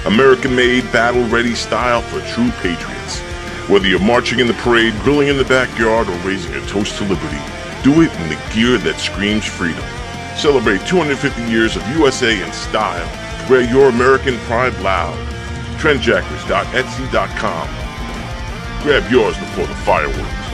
American-made, battle-ready style for true patriots. Whether you're marching in the parade, grilling in the backyard, or raising a toast to liberty, do it in the gear that screams freedom. Celebrate 250 years of USA in style. Wear your American pride loud. Trendjackers.etsy.com. Grab yours before the fireworks.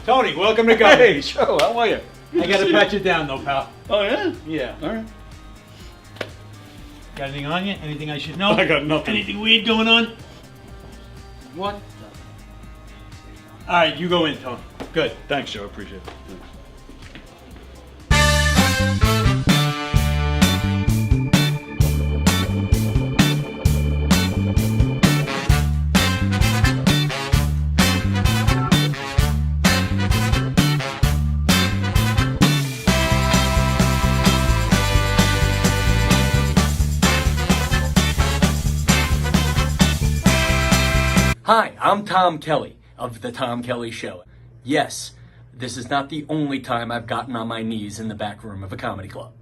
Tony, welcome to Gupta. Hey, Joe, how are you? I gotta pat you down though, pal. Oh, yeah? Yeah. All right. Got anything on you? Anything I should know? I got nothing. Anything weird going on? What? Alright, you go in, Tony. Good. Thanks, Joe. Appreciate it. Thanks. Hi, I'm Tom Kelly of The Tom Kelly Show. Yes, this is not the only time I've gotten on my knees in the back room of a comedy club.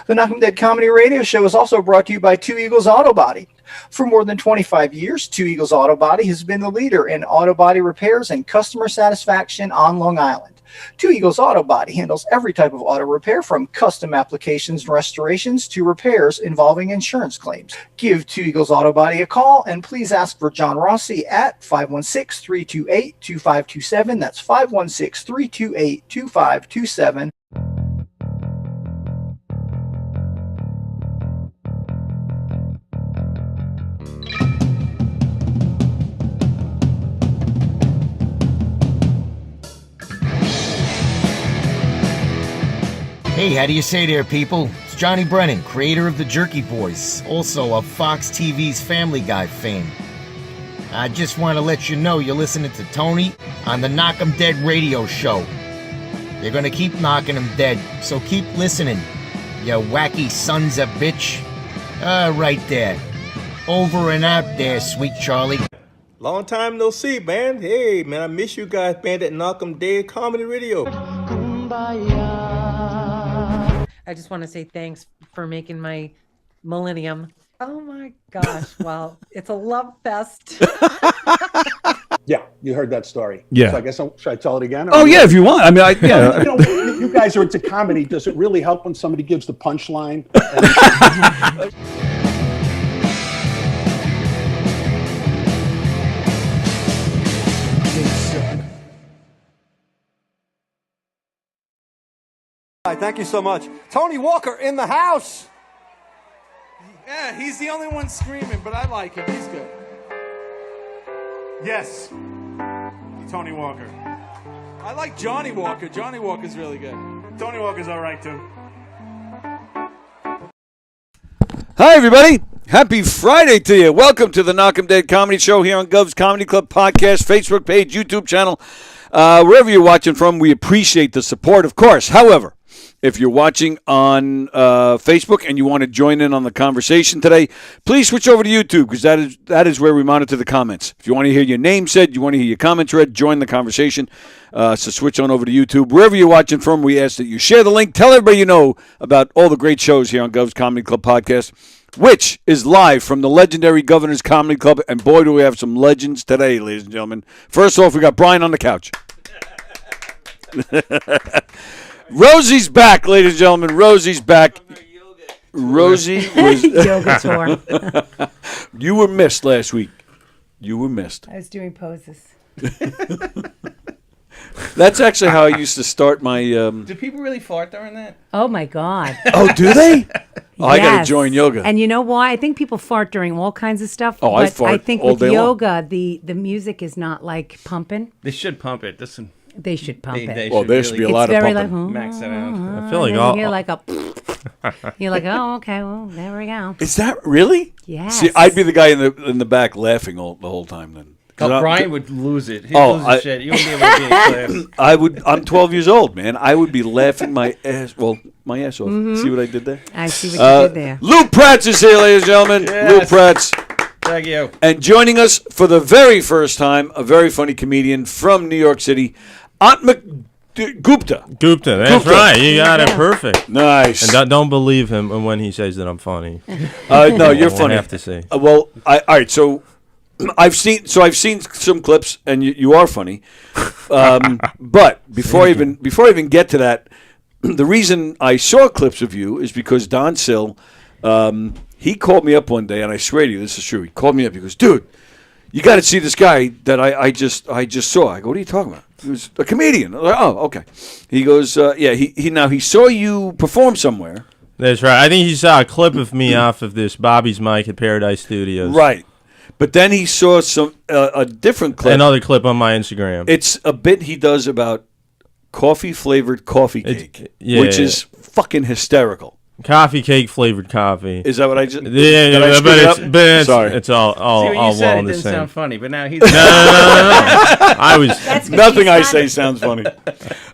The Knockin' Dead Comedy Radio Show is also brought to you by Two Eagles Auto Body. For more than 25 years, Two Eagles Auto Body has been the leader in auto body repairs and customer satisfaction on Long Island. Two Eagles Auto Body handles every type of auto repair from custom applications and restorations to repairs involving insurance claims. Give Two Eagles Auto Body a call and please ask for John Rossi at 516-328-2527. That's 516-328-2527. Hey, how do you say there, people? It's Johnny Brennan, creator of the Jerky Boys, also of Fox TV's Family Guy fame. I just want to let you know you're listening to Tony on the Knock 'em Dead radio show. They're gonna keep knocking 'em dead, so keep listening, you wacky sons of bitch. Right there. Over and out there, sweet Charlie. Long time no see, man. Hey, man, I miss you guys, man, that Knock 'em Dead Comedy Radio. I just want to say thanks for making my millennium. Oh my gosh. Well, it's a love fest. Yeah, you heard that story. Yeah. So I guess should I tell it again? Oh, yeah, if you want. I mean, yeah. You know, you guys are into comedy. Does it really help when somebody gives the punchline? Hi, thank you so much. Tony Walker in the house. Yeah, he's the only one screaming, but I like him. He's good. Yes, Tony Walker. I like Johnny Walker. Johnny Walker's really good. Tony Walker's all right, too. Hi, everybody. Happy Friday to you. Welcome to the Knock 'em Dead Comedy Show here on Gov's Comedy Club podcast, Facebook page, YouTube channel. Wherever you're watching from, we appreciate the support, of course. However, if you're watching on Facebook and you want to join in on the conversation today, please switch over to YouTube because that is where we monitor the comments. If you want to hear your name said, you want to hear your comments read, join the conversation. So switch on over to YouTube. Wherever you're watching from, we ask that you share the link. Tell everybody you know about all the great shows here on Gov's Comedy Club podcast, which is live from the legendary Governor's Comedy Club. And boy, do we have some legends today, ladies and gentlemen. First off, we got Brian on the couch. Rosie's back, ladies and gentlemen. Rosie's back. Rosie was Yoga tour. You were missed last week. You were missed. I was doing poses. That's actually how I used to start my. Do people really fart during that? Oh my God. Oh, do they? Oh, I got to Yes. join yoga. And you know why? I think people fart during all kinds of stuff. Oh, but I fart I think all with day long. yoga, the music is not like pumping. They should pump it. Listen, They should pump it. Well, there should be a lot of very pumping. like, max it out. I feel like you all- hear like a. You're like, oh, okay, well, there we go. Is that really? Yes. See, I'd be the guy in the back laughing the whole time then. 'Cause Brian would lose it. He'd Oh, lose his shit. He wouldn't be able to be in class. I would. I'm 12 years old, man. I would be laughing my ass. Well, my ass off. See what I did there? I see what you did there. Lou Prats is here, ladies and gentlemen. Yes. Lou Prats. Thank you. And joining us for the very first time, a very funny comedian from New York City, Aatmik Gupta. Gupta, that's Gupta. right. You got it perfect. Nice. And don't believe him when he says that I'm funny. No, you're I funny. have to say. Well, all right. So I've seen some clips, and you are funny. But before I even get to that, the reason I saw clips of you is because Don Sill, he called me up one day, and I swear to you, this is true. He called me up. He goes, "Dude, you got to see this guy that I just saw." I go, "What are you talking about?" He was a comedian. I'm like, "Oh, okay." He goes, "Yeah." He saw you perform somewhere. That's right. I think he saw a clip of me off of this Bobby's Mic at Paradise Studios. Right. But then he saw a different clip. Another clip on my Instagram. It's a bit he does about coffee-flavored coffee cake, which is fucking hysterical. Coffee cake flavored coffee. Is that what I just? Yeah, but Sorry. it's all See, when you all said well it the didn't same. sound funny, but now he's No. I was Nothing I say sounds funny.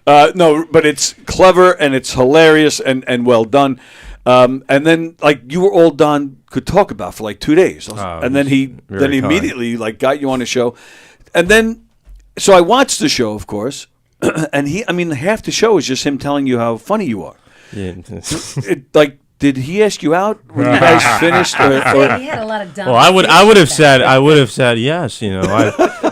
No, but it's clever and it's hilarious and well done. And then you were all Don could talk about for 2 days, and then he very kind. immediately got you on a show, and then so I watched the show, of course, and half the show is just him telling you how funny you are. Yeah. Did he ask you out when you guys finished? He had a lot of dumb. Well, I would have said yes.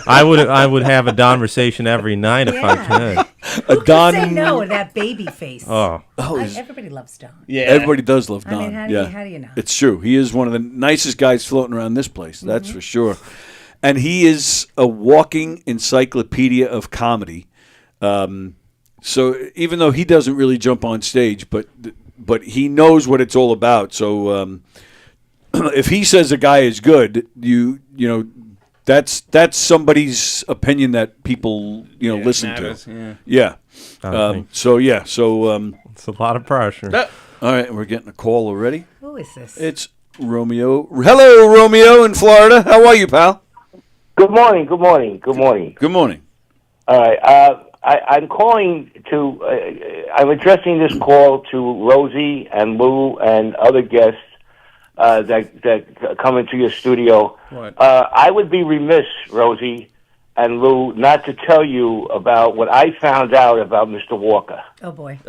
I would have a conversation every night if I could. Who could say no to that baby face? Everybody loves Don. Yeah, everybody does love Don. I mean, how do you know? It's true. He is one of the nicest guys floating around this place. That's for sure. And he is a walking encyclopedia of comedy. So even though he doesn't really jump on stage, but he knows what it's all about. So if he says a guy is good, you know. That's somebody's opinion that people listen matters, to. Yeah. It's a lot of pressure. All right, we're getting a call already. Who is this? It's Romeo. Hello, Romeo in Florida. How are you, pal? Good morning. Good morning. Good morning. Good morning. All right. I'm calling to. I'm addressing this call to Rosie and Lou and other guests that come into your studio. I would be remiss, Rosie and Lou, not to tell you about what I found out about Mr. Walker. Oh, boy.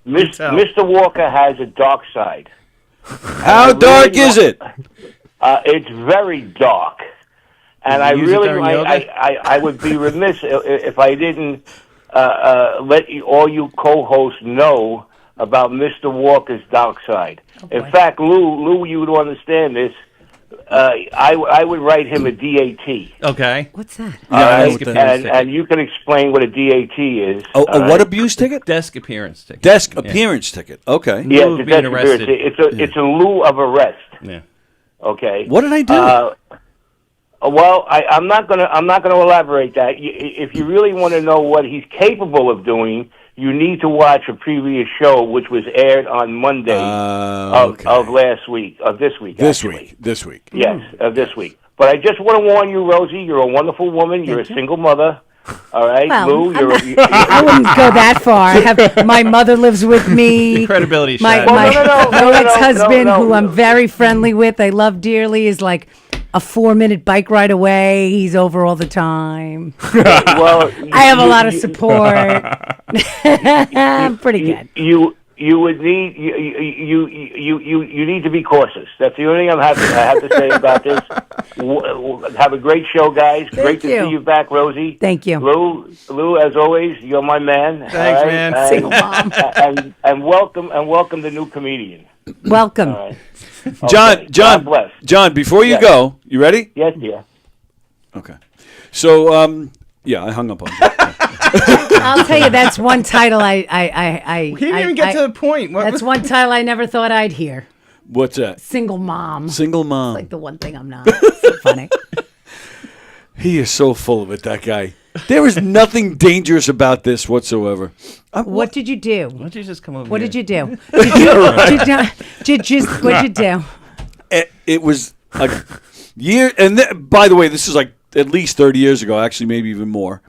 Mr. Walker has a dark side. How dark is it? It's very dark. And I really, I would be remiss if I didn't let all you co-hosts know about Mr. Walker's dark side. In fact, Lou, you would understand this. I would write him a DAT. Okay. What's that? And you can explain what a DAT is. What abuse ticket? Desk appearance ticket. Desk appearance ticket. Okay. Yeah, it's a desk appearance. It's a lieu of arrest. Yeah. Okay. What did I do? Well, I'm not gonna elaborate that. If you really want to know what he's capable of doing, you need to watch a previous show, which was aired on Monday of last week, of this week. This week. Yes, of this week. But I just want to warn you, Rosie, you're a wonderful woman. You're a single mother. All right, well, Lou, I wouldn't go that far. My mother lives with me. The credibility my ex-husband, who I'm very friendly with, I love dearly, is like a 4-minute bike ride away. He's over all the time. Well, I have a lot of support. I'm pretty good. You would need you need to be cautious. That's the only thing I have to say about this. Have a great show, guys. Great to see you back, Rosie. Thank you, Lou. As always, you're my man. Thanks, man. Single mom. And welcome the new comedian. Welcome, right. John. God bless. John. Before you go, you ready? Yes, dear. Okay. So, I hung up on you. I'll tell you, that's one title We didn't even get to the point. That's one title I never thought I'd hear. What's that? Single mom. Single mom. It's like the one thing I'm not. It's so funny. He is so full of it, that guy. There is nothing dangerous about this whatsoever. What did you do? Why don't you just come over What here? did you do? What'd you do? It was a year, and by the way, this is like at least 30 years ago, actually maybe even more.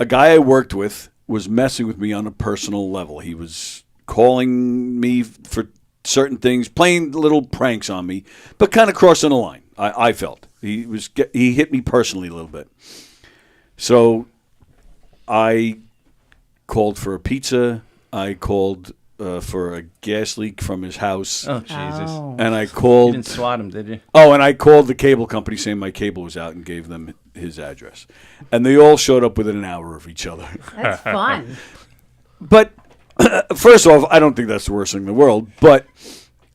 A guy I worked with was messing with me on a personal level. He was calling me for certain things, playing little pranks on me, but kind of crossing the line. I felt he hit me personally a little bit. So I called for a pizza. I called for a gas leak from his house. Oh, Jesus. Oh. And I called... You didn't swat him, did you? Oh, and I called the cable company saying my cable was out and gave them his address. And they all showed up within an hour of each other. That's fun. But, first off, I don't think that's the worst thing in the world. But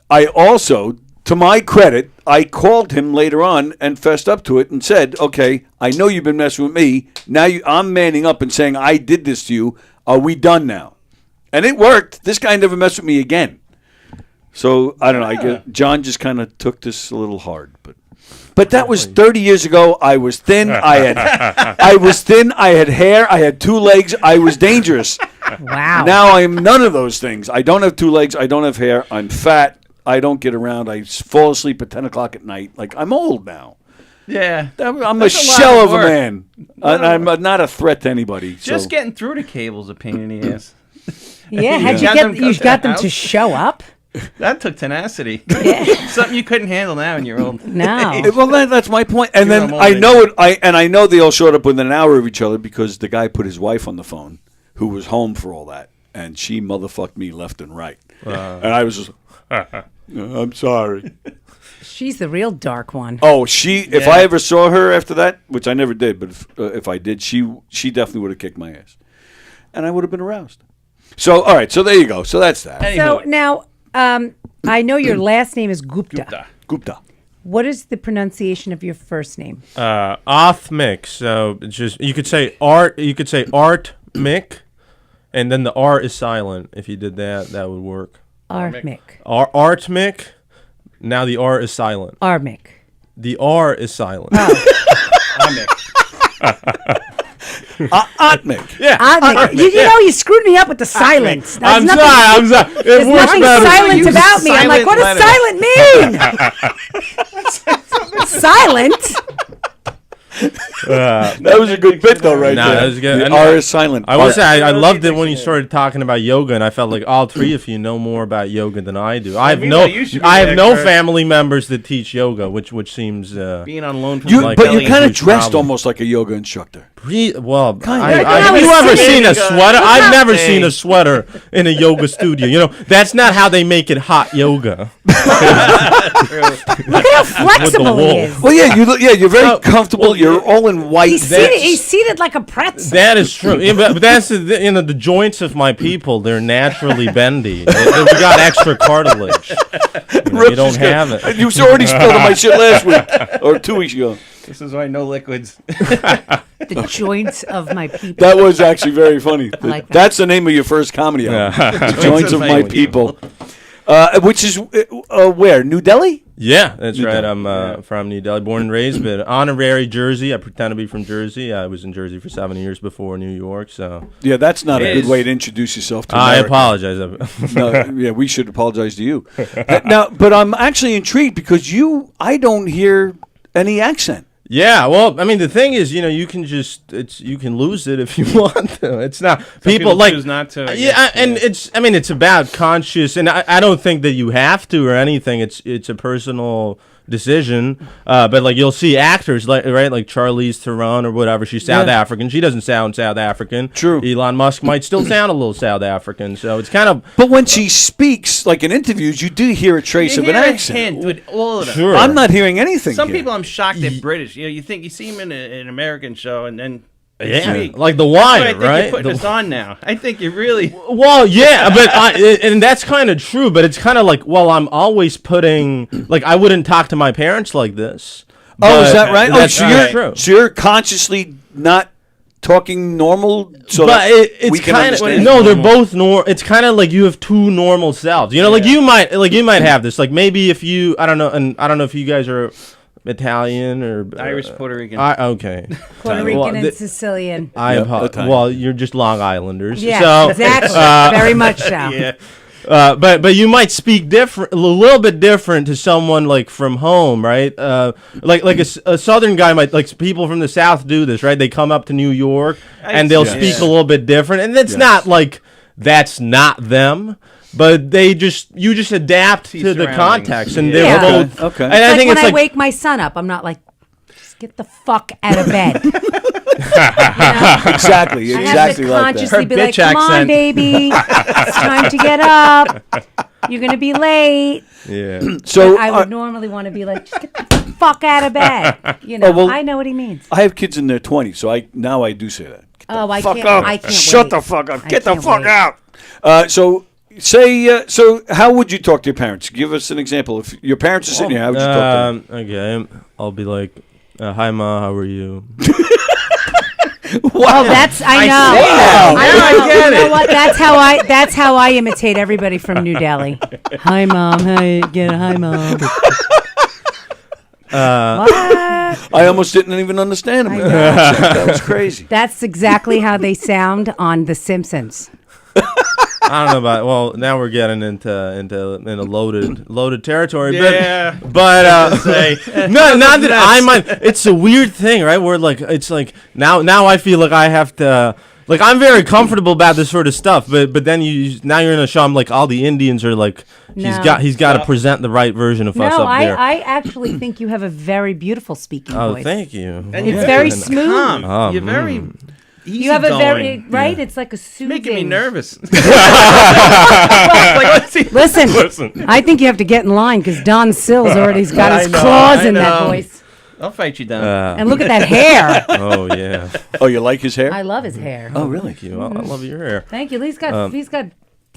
I also, to my credit, I called him later on and fessed up to it and said, okay, I know you've been messing with me. Now I'm manning up and saying I did this to you. Are we done now? And it worked. This guy never messed with me again. So, I don't know. I guess John just kind of took this a little hard. But that was 30 years ago. I was thin. I had hair. I had 2 legs. I was dangerous. Wow. Now I am none of those things. I don't have 2 legs. I don't have hair. I'm fat. I don't get around. I fall asleep at 10 o'clock at night. Like, I'm old now. Yeah. I'm a shell of a man. I'm not a threat to anybody. Just getting through the cable's a pain in the ass. Yeah, you got them to show up? That took tenacity. Yeah. Something you couldn't handle now in your old No. age. Well, that's my point. And then I know it. I know they all showed up within an hour of each other because the guy put his wife on the phone, who was home for all that, and she motherfucked me left and right. And I was just, I'm sorry. She's the real dark one. Oh, if I ever saw her after that, which I never did, but if I did, she definitely would have kicked my ass. And I would have been aroused. So, all right, so there you go. So that's that. So now, I know your last name is Gupta. Gupta. What is the pronunciation of your first name? Aatmik. So it's just you could say Aatmik, and then the R is silent. If you did that, that would work. Aatmik. Aatmik. Now the R is silent. Aatmik. The R is silent. Aatmik. Aatmik. Yeah. Aatmik. You know, you screwed me up with the silence. I'm sorry. There's nothing silent about me. I'm like, what does silent mean? Silent? That was a good bit, though, right there. That was good. The R is silent. I will say, I loved it when you started talking about yoga, and I felt like all three of you know more about yoga than I do. I have no family members that teach yoga, which seems being on loan from but you kind of dressed almost like a yoga instructor. Have you ever seen a sweater? I've never seen a sweater in a yoga studio. You know, that's not how they make it hot yoga. Look at how flexible he is. Well, you're very comfortable. You're all in white. He's seated like a Prats. That is true. Yeah, but that's the joints of my people. They're naturally bendy. We got extra cartilage. You don't have it. You already spilled on my shit last week or 2 weeks ago. This is why no liquids. The joints of my people. That was actually very funny. Like that. That's the name of your first comedy album. The Joints of My People. Which is where? New Delhi? Yeah, that's right. I'm from New Delhi, born and raised, but honorary Jersey. I pretend to be from Jersey. I was in Jersey for 7 years before New York. So yeah, that's not a good way to introduce yourself to I America. apologize. No, we should apologize to you. Now, but I'm actually intrigued because I don't hear any accent. Yeah, well, I mean, the thing is, you can you can lose it if you want to. It's not people like choose not to. It's about conscious, and I don't think that you have to or anything. It's a personal decision. But like you'll see actors like Charlize Theron or whatever. She's South African. She doesn't sound South African. True. Elon Musk might still sound a little South African. So it's kind of. But when she speaks, like in interviews, you do hear a trace of an accent. With all of them. Sure. I'm not hearing anything. Some people, I'm shocked they're British. You see them in an American show, and then. Yeah, like The Wire, I think right? You're putting us on now. I think you really. Well, yeah, but and that's kind of true. But it's kind of like, well, I'm always putting I wouldn't talk to my parents like this. Oh, is that right? That's true. So you're consciously not talking normal. So but it's kind of they're both normal. It's kind of like you have two normal selves. Like you might have this. Like maybe if you, I don't know if you guys are Italian or Irish, Puerto Rican. Okay. Puerto Rican and Sicilian. Well, you're just Long Islanders. Yeah, so, exactly. Very much so. Yeah. But you might speak different, a little bit different to someone like from home, right? Like a Southern guy might, like people from the South do this, right? They come up to New York and they'll speak a little bit different, and it's not like that's not them. But you just adapt to the context, and they're both okay. And I think when I wake my son up, I'm not like, just get the fuck out of bed. Exactly I have to like consciously that. be like, come on, baby, it's time to get up. You're gonna be late. Yeah. So I would normally want to be like, just get the fuck out of bed. I know what he means. I have kids in their 20s, so I do say that. I fuck can't. up. I can't. Shut wait. the fuck up. I Get the can't fuck wait. out. So how would you talk to your parents? Give us an example. If your parents are sitting here, how would you talk to them? Okay, I'll be like, "Hi, Ma, how are you?" Wow, that's I know. I get it. You know what? That's how I imitate everybody from New Delhi. Hi, Mom. Hi, Mom. I almost didn't even understand him. That was crazy. That's exactly how they sound on The Simpsons. I don't know about. Well, now we're getting into loaded territory. Yeah. But not that I might. It's a weird thing, right? Where it's like now I feel like I have to. Like I'm very comfortable about this sort of stuff, but then now you're in a show. I'm like all the Indians are like he's got to present the right version of us up there. I actually think you have a very beautiful speaking voice. Thank you. And it's very smooth. You're very. You have a very right. It's like a soothing. Making me nervous. Listen, I think you have to get in line because Don Sills already's got his claws in that voice. I'll fight you down. And look at that hair. Oh yeah. Oh, you like his hair? I love his hair. Oh, really? Thank you. I love your hair. Thank you. He's got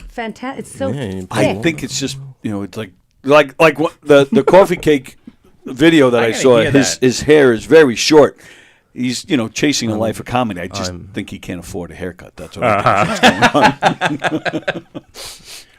fantastic. It's so thick. I think it's just it's like what the coffee cake video that I saw. His hair is very short. He's chasing a life of comedy. I just think he can't afford a haircut. That's what I think going on.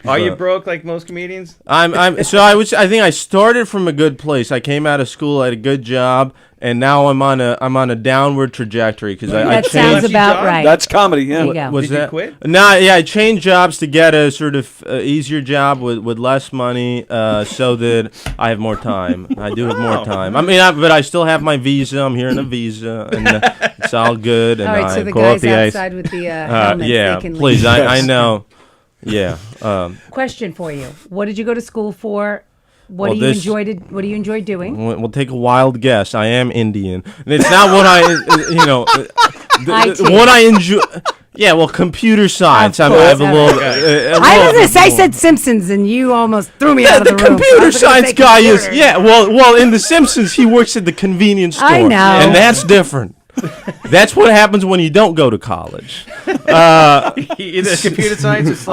Are you broke like most comedians? I think I started from a good place. I came out of school, I had a good job, and now I'm on a downward trajectory because I changed. Sounds about right. That's comedy. Yeah. Did you quit? No, yeah, I changed jobs to get a sort of easier job with less money, so that I have more time. I do have more time. I mean, but I still have my visa. I'm here on a visa, and it's all good. And all right, so the guys outside with the helmets, yeah, they can please. leave. I know. Yeah. Question for you: what did you go to school for? What do you enjoy doing? We'll take a wild guess. I am Indian, and it's not what what I enjoy. Yeah, well, computer science. I have a little. I said Simpsons, and you almost threw me out of the room. The computer science guy is well, in The Simpsons, he works at the convenience store. I know, and that's different. That's what happens when you don't go to college. The computer science is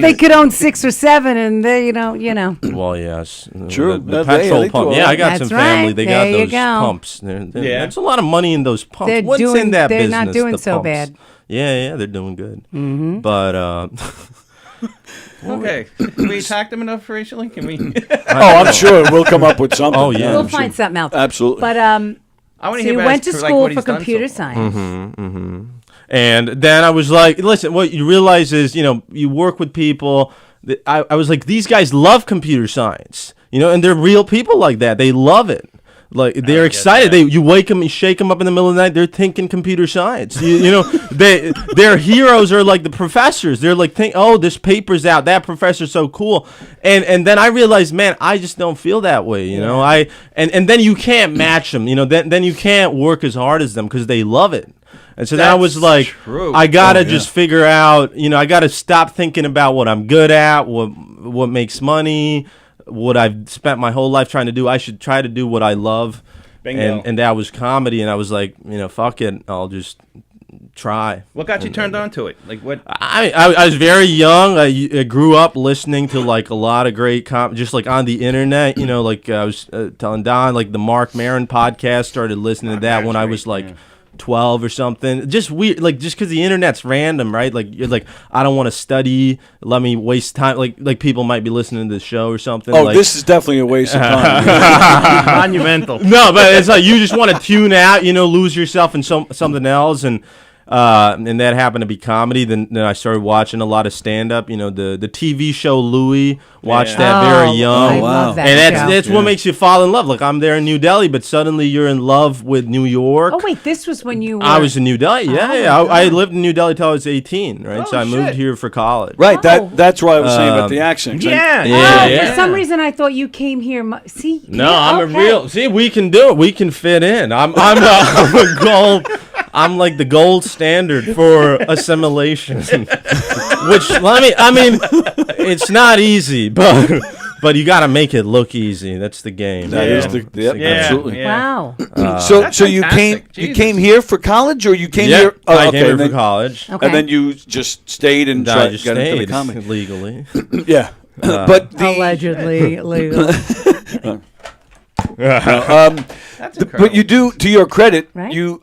they could own 6 or 7, and they, Well, yes, True. The petrol pump. Yeah, I got some family. Right. They got those pumps. There's a lot of money in those pumps. They're What's in that business? They're not doing the so pumps? bad. Yeah, they're doing good. Mm-hmm. But okay, can we attack them enough racially? Can we? I'm sure we'll come up with something. Oh yeah, we'll find something else. Absolutely. But I want to so hear you about went to his, school what for he's done computer so far. science. And then I was like, listen, what you realize is, you work with people. I was like, these guys love computer science, and they're real people like that. They love it. Like they're excited. You wake them, you shake them up in the middle of the night. They're thinking computer science. Their heroes are like the professors. They're like, this paper's out. That professor's so cool. And then I realized, man, I just don't feel that way. And then you can't match them. Then you can't work as hard as them because they love it. And so then I was like, true. I gotta just figure out. I gotta stop thinking about what I'm good at, what makes money. What I've spent my whole life trying to do. I should try to do what I love. Bingo. And that was comedy, and I was like, fuck it, I'll just try. What got you turned on to it? Like what? I was very young. I grew up listening to like a lot of great just like on the internet. Like I was telling Don, like the Mark Maron podcast. Started listening to that when I was like 12 or something. Just weird, like just because the internet's random, right? Like you're like, I don't want to study. Let me waste time. Like people might be listening to the show or something. Oh, this is definitely a waste of time. Monumental. No, but it's like you just want to tune out. Lose yourself in something else, and that happened to be comedy. Then I started watching a lot of stand up. The TV show Louie. Watched that very young. I love that and that's what makes you fall in love. Like I'm there in New Delhi, but suddenly you're in love with New York. Oh wait, this was when you were... I was in New Delhi. I lived in New Delhi till I was 18. Right, so I moved here for college. Right. That's why I was saying about the accent. For some reason, I thought you came here. See? No, I'm a real. See, we can do it. We can fit in. I'm a gold. I'm like the gold standard for assimilation. Which it's not easy, but you got to make it look easy. That's the game. That is absolutely. Yeah. Wow. So you came here for college, or you came here? Oh, I came here for college, and then you just stayed and got into the comedy legally. Yeah, but allegedly legal. But you do, to your credit, right? You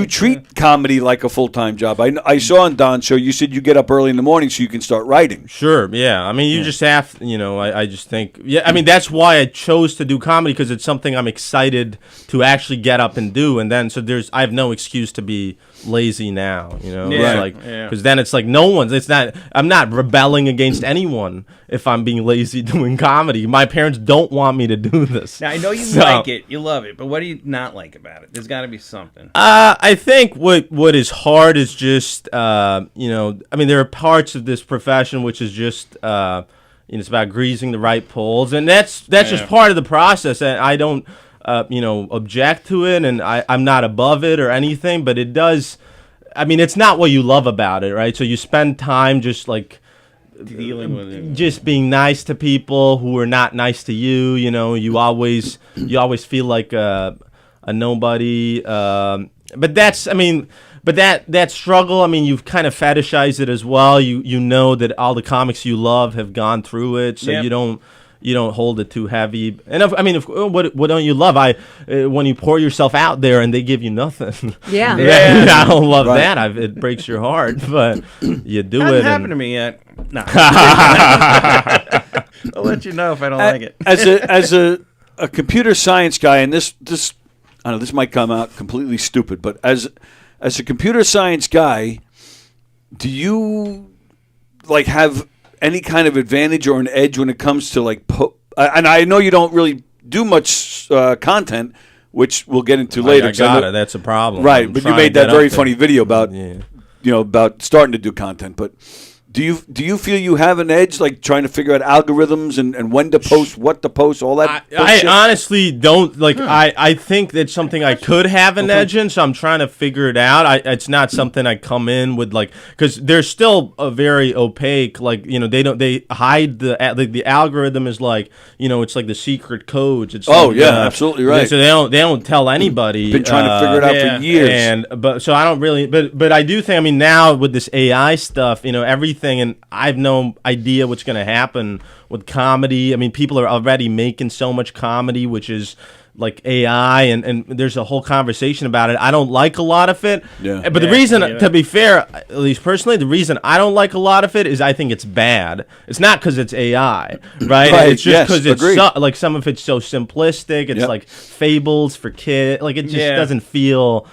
treat comedy like a full-time job. I saw on Don's show you said you get up early in the morning so you can start writing. Sure, yeah. I mean, you just have, I just think, I mean, that's why I chose to do comedy, because it's something I'm excited to actually get up and do. And then, I have no excuse to be lazy now, because then it's like I'm not rebelling against anyone if I'm being lazy doing comedy. My parents don't want me to do this. Now I know you like it, you love it, but what do you not like about it? There's got to be something. I think what is hard is just I mean, there are parts of this profession which is just it's about greasing the right poles, and that's just part of the process, and I don't object to it, and I'm not above it or anything, but it does. I mean, it's not what you love about it, right? So you spend time just like dealing with it, just being nice to people who are not nice to you. You know, you always feel like a nobody. But that's, I mean, but that struggle, I mean, you've kind of fetishized it as well. You know that all the comics you love have gone through it, so Yep. you don't hold it too heavy. And what don't you love? When you pour yourself out there and they give you nothing. Yeah. I don't love that. It breaks your heart, but you do Hasn't it. happened to me yet. No. I'll let you know if I don't like it. As a computer science guy, and this I know this might come out completely stupid, but as a computer science guy, do you like have any kind of advantage or an edge when it comes to like and I know you don't really do much content, which we'll get into later. I got it. That's a problem. Right, I'm but you trying made to that get very up there. funny video about about starting to do content. But do you feel you have an edge, like trying to figure out algorithms and when to post, what to post, all that? I honestly don't like. I think that's something I could have an edge in, so I'm trying to figure it out. It's not something I come in with, like, because they're still a very opaque. Like, they hide the algorithm is like, it's like the secret codes. It's absolutely right. So they don't tell anybody. Been trying to figure it out for years. But so I don't really. But I do think. I mean, now with this AI stuff, everything, and I've no idea what's going to happen with comedy. I mean, people are already making so much comedy, which is like AI, and there's a whole conversation about it. I don't like a lot of it. Yeah. But the reason, to be fair, at least personally, the reason I don't like a lot of it is I think it's bad. It's not because it's AI, right? It's just because it's like some of it's so simplistic. It's like fables for kids. Like, it just doesn't feel,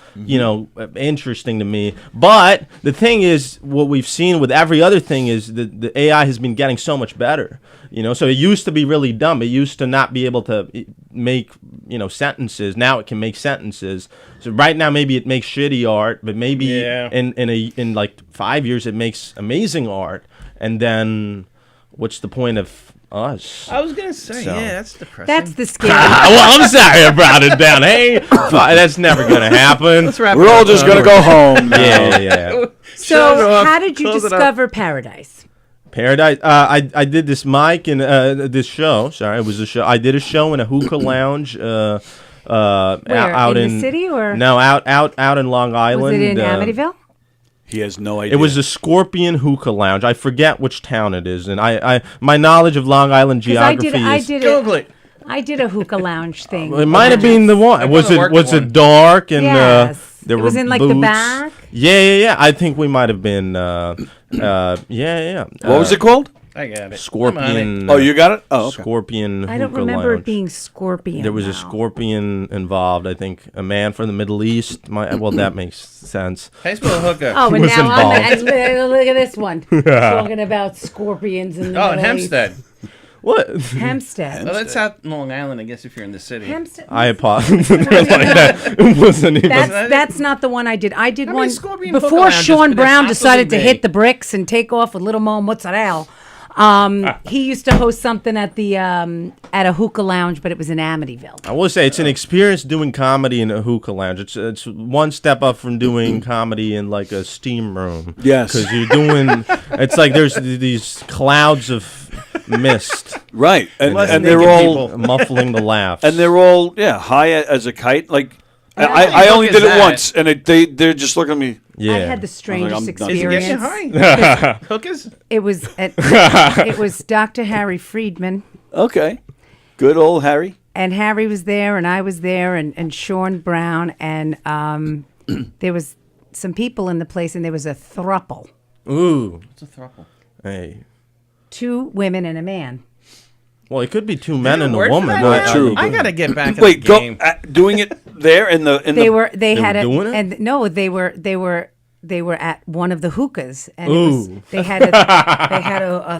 interesting to me. But the thing is, what we've seen with every other thing is that the AI has been getting so much better. So it used to be really dumb. It used to not be able to make, sentences. Now it can make sentences. So right now maybe it makes shitty art, but maybe in like 5 years it makes amazing art. And then what's the point of us? I was gonna say, that's depressing. That's the scary. Well, I'm sorry I brought it down. Hey, that's never gonna happen. We're all just gonna go home now. Yeah. So how did you discover Paradise? Paradise. I did this mic and this show. Sorry, it was a show. I did a show in a hookah lounge. Where, out in the city or no, out in Long Island. Was it in Amityville? He has no idea. It was a Scorpion hookah lounge. I forget which town it is, and I my knowledge of Long Island geography is. Google it. I did a hookah lounge thing. It might have been the one. Was it dark and yes. there it were was in like boots? the back. Yeah. I think we might have been. Yeah. What was it called? I got it. Scorpion. Oh, you got it? Oh, okay. Scorpion. I don't hookah remember lounge. it being Scorpion. There was a scorpion involved. I think a man from the Middle East. Well, that makes sense. How you spell hookah? Oh, and was now involved. look at this one. Talking about scorpions in the Oh, in Middle East. Hempstead. What? Hempstead. Well, that's out in Long Island, I guess, if you're in the city. Hempstead. I apologize. Like that. It wasn't even. That's not the one I did. I did How one many Scorpion hookah before lounges Sean could there Brown decided to possibly be? hit the bricks and take off with Little Mo Mozzarella. He used to host something at the at a hookah lounge, but it was in Amityville. I will say it's an experience doing comedy in a hookah lounge. It's one step up from doing comedy in like a steam room. Yes, because you're doing. It's like there's these clouds of mist. Right, and they're all muffling the laughs. And they're all high as a kite. Like I only did it once, and they're just looking at me. Yeah. I had the strangest Is experience. it getting high? Hookahs? It was Dr. Harry Friedman. Okay, good old Harry. And Harry was there, and I was there, and Sean Brown, and there was some people in the place, and there was a throuple. Ooh, What's a throuple? hey. 2 women and a man. Well, it could be 2 men and a Word for woman. that but now? true. I gotta get back in Wait, the game. doing it there in the. They were had doing it? and no, they were at one of the hookahs, and Ooh. they had a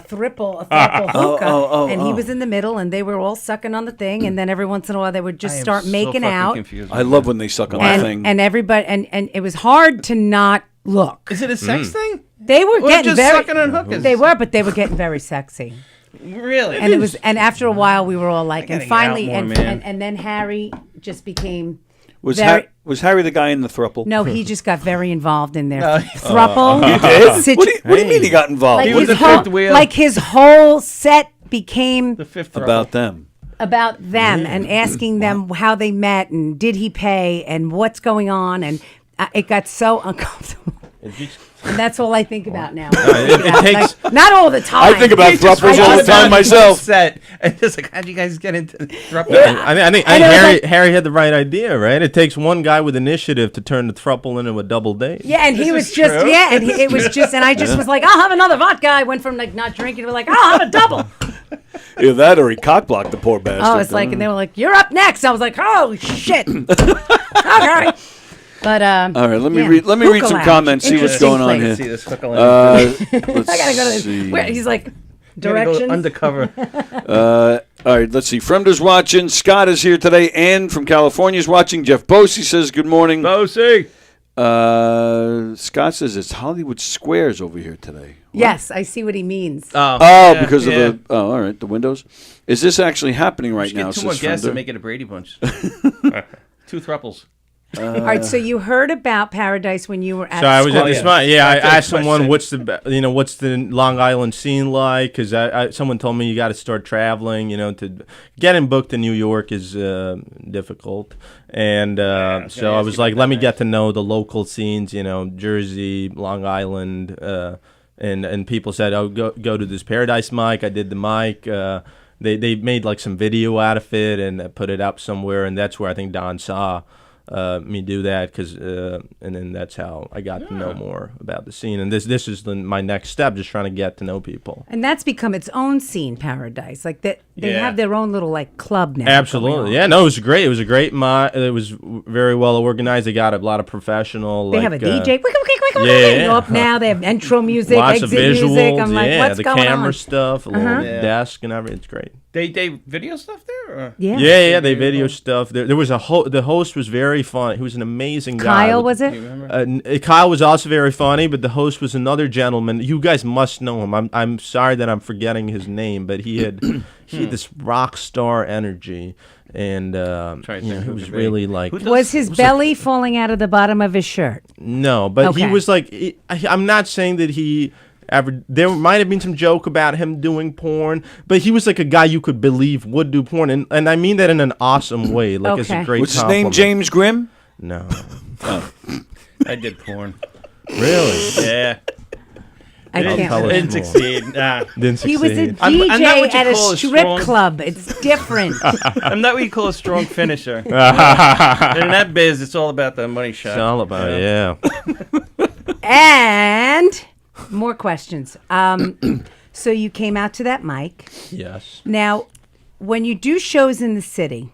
throuple hookah, and he was in the middle, and they were all sucking on the thing, and then every once in a while they would just start making out. I love when they suck on the thing. And everybody and it was hard to not look. Is it a sex thing? They were Or getting just very sucking on hookahs? They were, but they were getting very sexy. Really? And after a while we were all like, and gotta get finally out more, man. and then Harry just became Was Harry the guy in the throuple? No, he just got very involved in their No. throuple. He did? What do you mean he got involved? Like He was his the whole, fifth wheel. like his whole set became The fifth About them. about them and asking them how they met and did he pay and what's going on, and it got so uncomfortable. And that's all I think about now. it takes- Like, not all the time. I think about thruples all the time myself. Set. And just like, how'd you guys get into throuple? I think Harry had the right idea, right? It takes one guy with initiative to turn the throuple into a double date. Yeah, and he was just and it was just, and I just was like, I'll have another vodka. I went from like not drinking to like, I'll have a double. Either that or he cockblocked the poor bastard. Oh, it's like, and they were like, you're up next. I was like, oh shit. Okay. But all right, let me read some comments, see what's going on here. See this hookah Let's I gotta go to this. see. Where, he's like, Go directions. undercover. All right, let's see. Fremder's watching. Scott is here today. Ann from California is watching. Jeff Bosey says good morning. Bosey. Scott says it's Hollywood Squares over here today. What? Yes, I see what he means. Because of the. Oh, all right. The windows. Is this actually happening right now? Get two more says guests Fremder? and make it a Brady Bunch. 2 thruples. All right, so you heard about Paradise when you were at So I was school. at this. I asked someone question. what's the Long Island scene like, because someone told me you got to start traveling. To getting booked in New York is difficult, and so I was like, let me get to know the local scenes. Jersey, Long Island, and people said, oh, go to this Paradise mic. I did the mic. They made like some video out of it and put it up somewhere, and that's where I think Don saw me do that, and then that's how I got to know more about the scene. And this is my next step, just trying to get to know people. And that's become its own scene, Paradise. Like that, they have their own little like club now. Absolutely, yeah. No, it was great. It was a great. It was very well organized. They got a lot of professional. They have a DJ. Yeah. Up now. They have intro music, Lots of exit visuals. music. I'm like, what's the going camera on? stuff, a little desk and everything. It's great. They video stuff there? Or? Yeah. They video stuff. There was the host was very funny. He was an amazing guy. Kyle, was it? Kyle was also very funny, but the host was another gentleman. You guys must know him. I'm sorry that I'm forgetting his name, but he had this rock star energy, and he was really like. Was his belly falling out of the bottom of his shirt? No, but he was like. I'm not saying that he. There might have been some joke about him doing porn, but he was like a guy you could believe would do porn, and I mean that in an awesome way. Like it's a great. What's his name? James Grimm? No. I did porn. Really? Yeah. I can't. Didn't succeed. Nah. Didn't succeed. He was a I'm not DJ what you at a call a strip strong- club. It's different. I'm not what you call a strong finisher. In that biz, it's all about the money shot. It's all about And more questions. So you came out to that mic. Yes. Now, when you do shows in the city,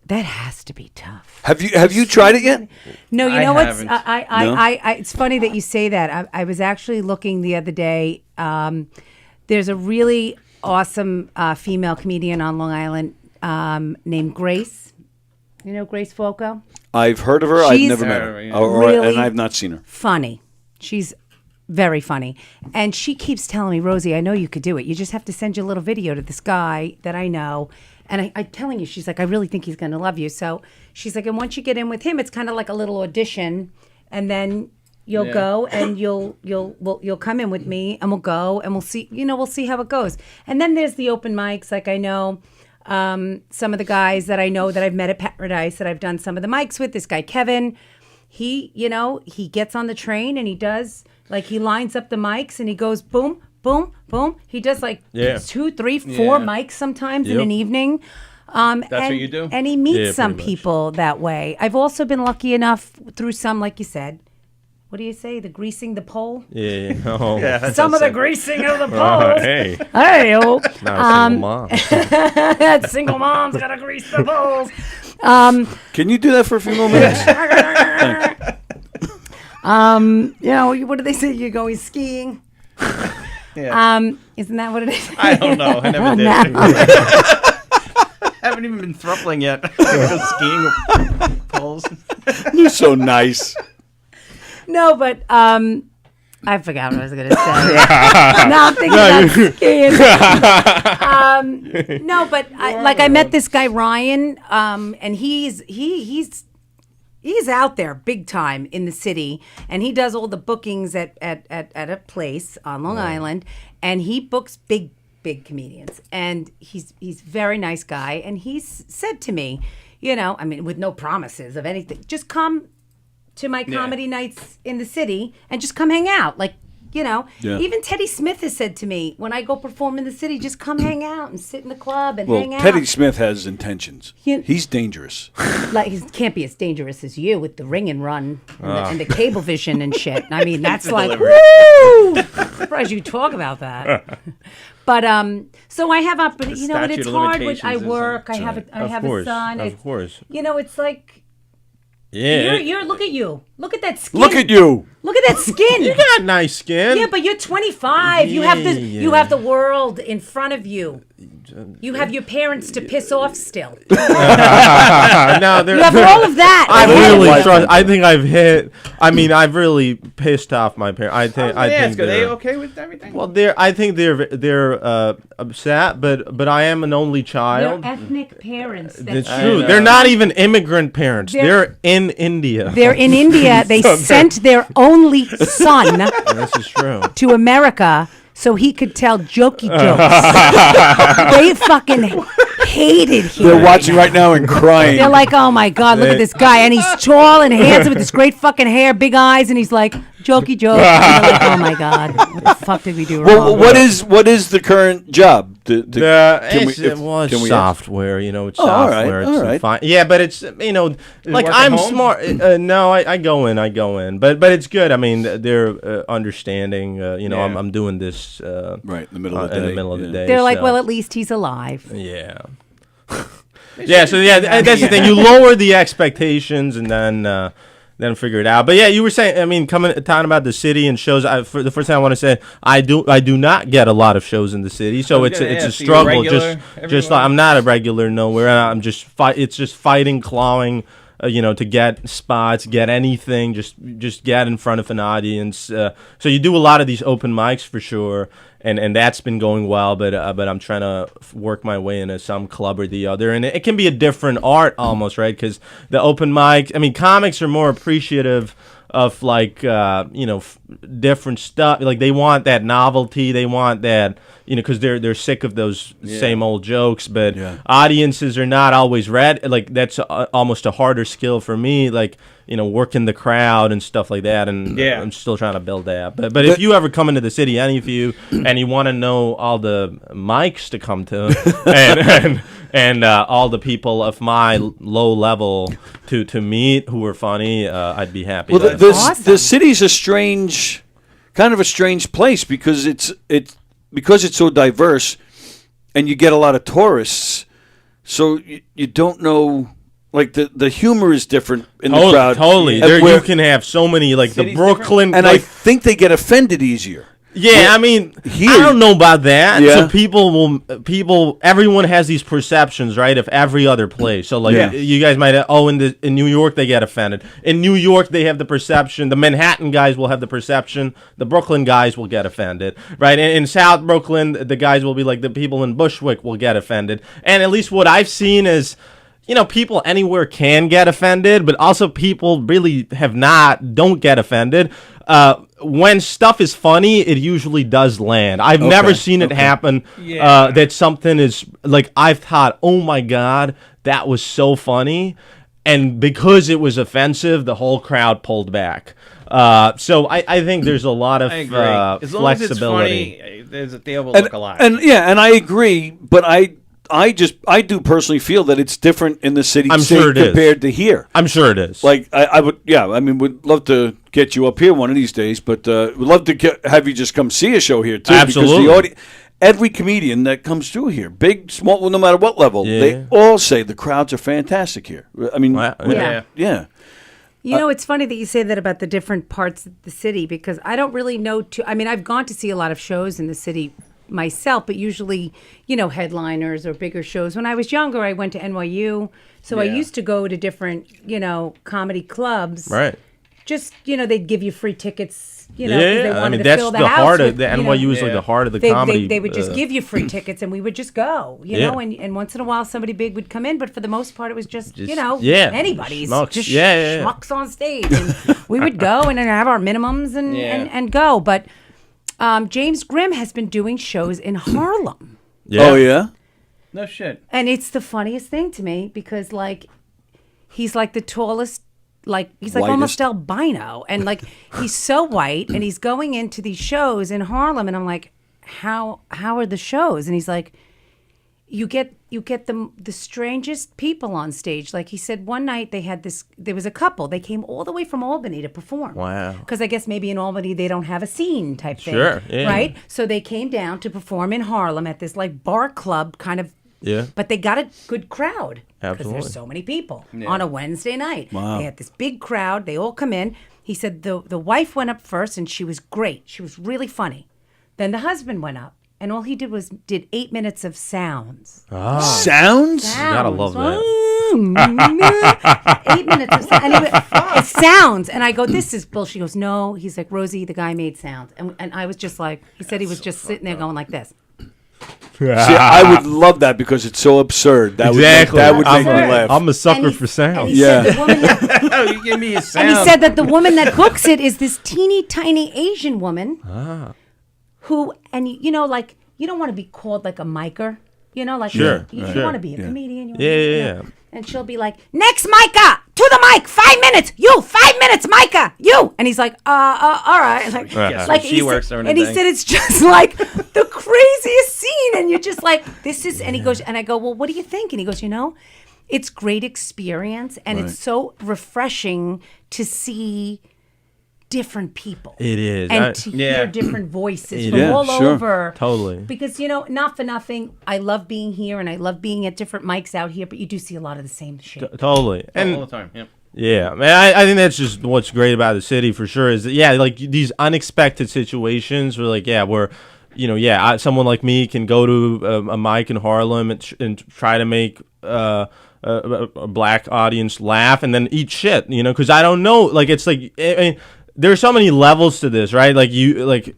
that has to be tough. Have you tried it yet? No, you I know what's haven't. I it's funny that you say that. I was actually looking the other day. There's a really awesome female comedian on Long Island named Grace. You know Grace Foco? I've heard of her. I've She's never met her, really and I've not seen her. Funny. She's very funny. And she keeps telling me, Rosie, I know you could do it. You just have to send your little video to this guy that I know. And I'm telling you, she's like, I really think he's going to love you. So she's like, and once you get in with him, it's kind of like a little audition. And then you'll go and you'll come in with me and we'll go and we'll see, we'll see how it goes. And then there's the open mics. Like I know some of the guys that I know that I've met at Paradise that I've done some of the mics with. This guy, Kevin, he gets on the train and he does, like he lines up the mics and he goes boom, boom, boom. He does like 2, 3, 4 mics sometimes in an evening. That's what you do? And he meets some people that way. I've also been lucky enough through some, like you said, what do you say? The greasing the pole? Yeah. Oh. Some of the greasing of the poles. Hey. Hey, oh. Not a single mom. Single mom's got to grease the poles. Can you do that for a few more minutes? What do they say? You're going skiing. Yeah. Isn't that what it is? I don't know. I never did. I haven't even been thruppling yet. Go skiing with poles. You're so nice. No, but I forgot what I was going to say. Now I'm thinking about skiing. No, but I met this guy Ryan, and he's out there big time in the city, and he does all the bookings at a place on Long Island, and he books big comedians, and he's a very nice guy, and he's said to me, I mean, with no promises of anything, just come to my comedy nights in the city and just come hang out. Even Teddy Smith has said to me, when I go perform in the city, just come hang out and sit in the club and hang out. Teddy Smith has intentions. He's dangerous. He can't be as dangerous as you with the ring and run and the cable vision and shit. I mean, that's like, woo! Surprised you talk about that. But so I have and it's hard when I work. I have a son. Of course. It's like. Yeah. You're look at you. Look at that skin. Look at you. Look at that skin. You got nice skin. Yeah, but you're 25. You have the world in front of you. You have your parents to piss off still. No, you have all of that. I think I've hit. I mean, I've really pissed off my parents. I think are they okay with everything? Well, I think they're upset, but I am an only child. They're ethnic parents. That's true. They're not even immigrant parents. They're in India. They're in India. They sent their only son. This is true. To America. So he could tell jokey jokes. They fucking hated him. They're watching right now and crying. They're like, oh my God, look at this guy. And he's tall and handsome with this great fucking hair, big eyes. And he's like, jokey jokes. And they're like, oh my God, what the fuck did we do wrong? Well, what is the current job? It's software, it's software. All right. Fine. Yeah, but it's, like I'm smart. No, I go in. But it's good. I mean, they're understanding, I'm doing this right in the middle of the day. They're like, well, at least he's alive. Yeah. That's the thing. You lower the expectations and then figure it out. But yeah, you were saying, I mean, talking about the city and shows. For the first time, I want to say I do not get a lot of shows in the city, so it's a struggle. Just like I'm not a regular nowhere. It's just fighting, clawing. To get spots, get anything, just get in front of an audience. So you do a lot of these open mics for sure, and that's been going well. But I'm trying to work my way into some club or the other, and it can be a different art almost, right? Because the open mic, I mean, comics are more appreciative of different stuff. Like they want that novelty, they want that. Because they're sick of those same old jokes, but audiences are not always read. Like that's almost a harder skill for me. Like working the crowd and stuff like that. And I'm still trying to build that. But if you ever come into the city, any of you, and you want to know all the mics to come to, and all the people of my low level to meet who are funny, I'd be happy. Well, the city's a strange place because it's so diverse, and you get a lot of tourists, so you don't know. Like the humor is different in the crowd. Totally, you can have so many the Brooklyn, and I think they get offended easier. Yeah, I mean, I don't know about that. Yeah. So everyone has these perceptions, right, of every other place. So you guys might in New York they get offended. In New York they have the perception. The Manhattan guys will have the perception. The Brooklyn guys will get offended, right? In South Brooklyn, the guys will be like the people in Bushwick will get offended. And at least what I've seen is, people anywhere can get offended, but also people really don't get offended. When stuff is funny, it usually does land. I've never seen it happen that something is like I've thought, oh my God, that was so funny. And because it was offensive, the whole crowd pulled back. So I think there's a lot of flexibility. As long as it's funny, they will look a lot. And I agree, but I do personally feel that it's different in the city compared to here. I'm sure it is. Like I would, would love to get you up here one of these days, but would love to have you just come see a show here too. Absolutely. Because every comedian that comes through here, big, small, no matter what level, they all say the crowds are fantastic here. I mean, yeah. It's funny that you say that about the different parts of the city because I don't really know. I've gone to see a lot of shows in the city myself, but usually, headliners or bigger shows. When I was younger, I went to NYU, so I used to go to different, comedy clubs. Right. just they'd give you free tickets. They wanted I mean to that's fill the the house heart with, of the NYU is like the heart of the comedy. They would just give you free tickets, and we would just go. And once in a while somebody big would come in, but for the most part it was just anybody's schmucks. just Yeah. schmucks on stage, and we would go and then have our minimums and go. But James Grimm has been doing shows in Harlem. Yeah. Oh yeah. No shit. And it's the funniest thing to me because, like, he's like the tallest, like, he's like almost albino. And, like, he's so white and he's going into these shows in Harlem. And I'm like, how are the shows? And he's like, you get the strangest people on stage. Like he said, one night there was a couple. They came all the way from Albany to perform. Wow. Because I guess maybe in Albany they don't have a scene type thing. Sure, yeah. Right? So they came down to perform in Harlem at this like bar club kind of. Yeah. But they got a good crowd. Because Absolutely. there's so many people on a Wednesday night. Wow. They had this big crowd. They all come in. He said the wife went up first and she was great. She was really funny. Then the husband went up. And all he did 8 minutes of sounds. Ah. Sounds? You gotta love that. 8 minutes of sound. And it sounds. And I go, this is bullshit. He goes, no. He's like, Rosie, the guy made sounds. And I was just like, he said he was just sitting there going like this. See, I would love that because it's so absurd. That Exactly. would make me laugh. I'm a sucker for sounds. He said the woman that, Oh, you give me a sound. and he said that the woman that cooks it is this teeny tiny Asian woman. Who, and like, you don't want to be called like a micer, like Sure, you sure. want to be a comedian. You Yeah. And she'll be like, next Micah, to the mic, 5 minutes, you, 5 minutes, Micah, you. And he's like, all right. Like she he works said, during and the he day. said it's just like the craziest scene. And you're just like, this is, and he goes, and I go, well, what do you think? And he goes, it's great experience. And it's so refreshing to see different people. It is. And to hear different voices from Yeah, all sure. over. Totally. Because, not for nothing, I love being here and I love being at different mics out here, but you do see a lot of the same shit. Totally. all the time. Yep. Yeah, man, I think that's just what's great about the city for sure is that, like these unexpected situations where where someone like me can go to a mic in Harlem and try to make a black audience laugh and then eat shit, because I don't know, like it's like I mean, there's so many levels to this, right? Like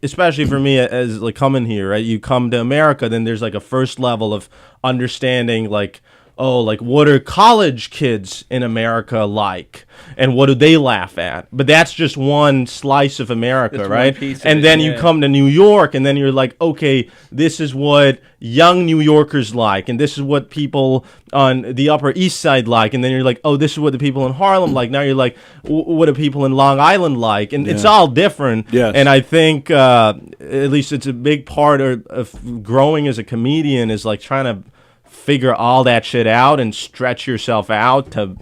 especially for me as like coming here, right? You come to America, then there's like a first level of understanding, like, oh, like what are college kids in America like, and what do they laugh at? But that's just one slice of America, That's right? one piece of And it, then you yeah. come to New York, and then you're like, okay, this is what young New Yorkers like, and this is what people on the Upper East Side like, and then you're like, oh, this is what the people in Harlem like. Now you're like, what do people in Long Island like? And it's all different. Yes. And I think at least it's a big part of growing as a comedian is like trying to figure all that shit out and stretch yourself out to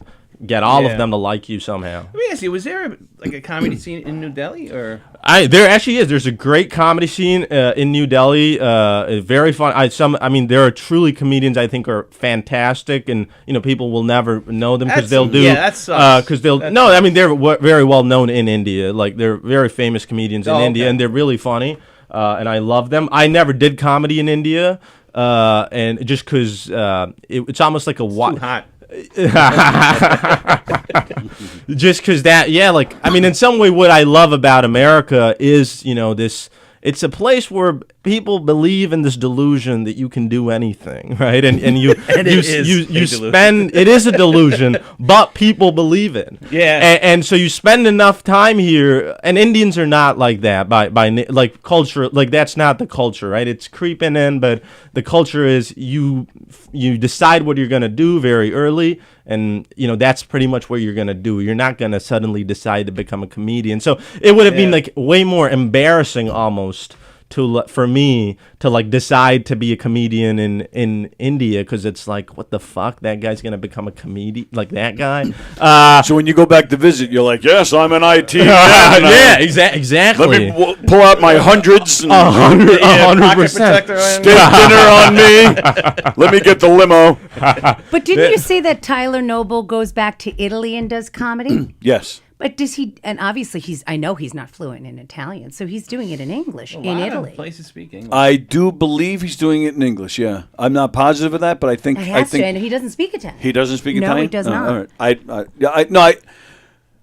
get all of them to like you somehow. Let me ask you, was there a comedy scene in New Delhi or? There actually is. There's a great comedy scene in New Delhi. Very fun. There are truly comedians I think are fantastic, and people will never know them because they'll do. Yeah, that sucks. Because they'll they're very well known in India. Like they're very famous comedians in India, and they're really funny. And I love them. I never did comedy in India. And just because it's almost like a Too hot. just because in some way what I love about America is this it's a place where people believe in this delusion that you can do anything, right? And you And you it is you, a you delusion. spend it is a delusion, but people believe it. Yeah. And so you spend enough time here, and Indians are not like that by like culture, like that's not the culture, right? It's creeping in, but the culture is you decide what you're gonna do very early, and that's pretty much what you're gonna do. You're not gonna suddenly decide to become a comedian. So it would have been like way more embarrassing almost for me to like decide to be a comedian in India, because it's like, what the fuck, that guy's gonna become a comedian, like that guy. So when you go back to visit, you're like, yes, I'm an IT. Yeah, exactly. Let me pull out my hundreds. 100%. Steak dinner on me. Let me get the limo. But didn't you say that Tyler Noble goes back to Italy and does comedy? Yes. But does he? And obviously, I know he's not fluent in Italian, so he's doing it in English in Italy. Places speak English. I do believe he's doing it in English. Yeah, I'm not positive of that, but I think And he doesn't speak Italian. He doesn't speak No, Italian. he does not. All right.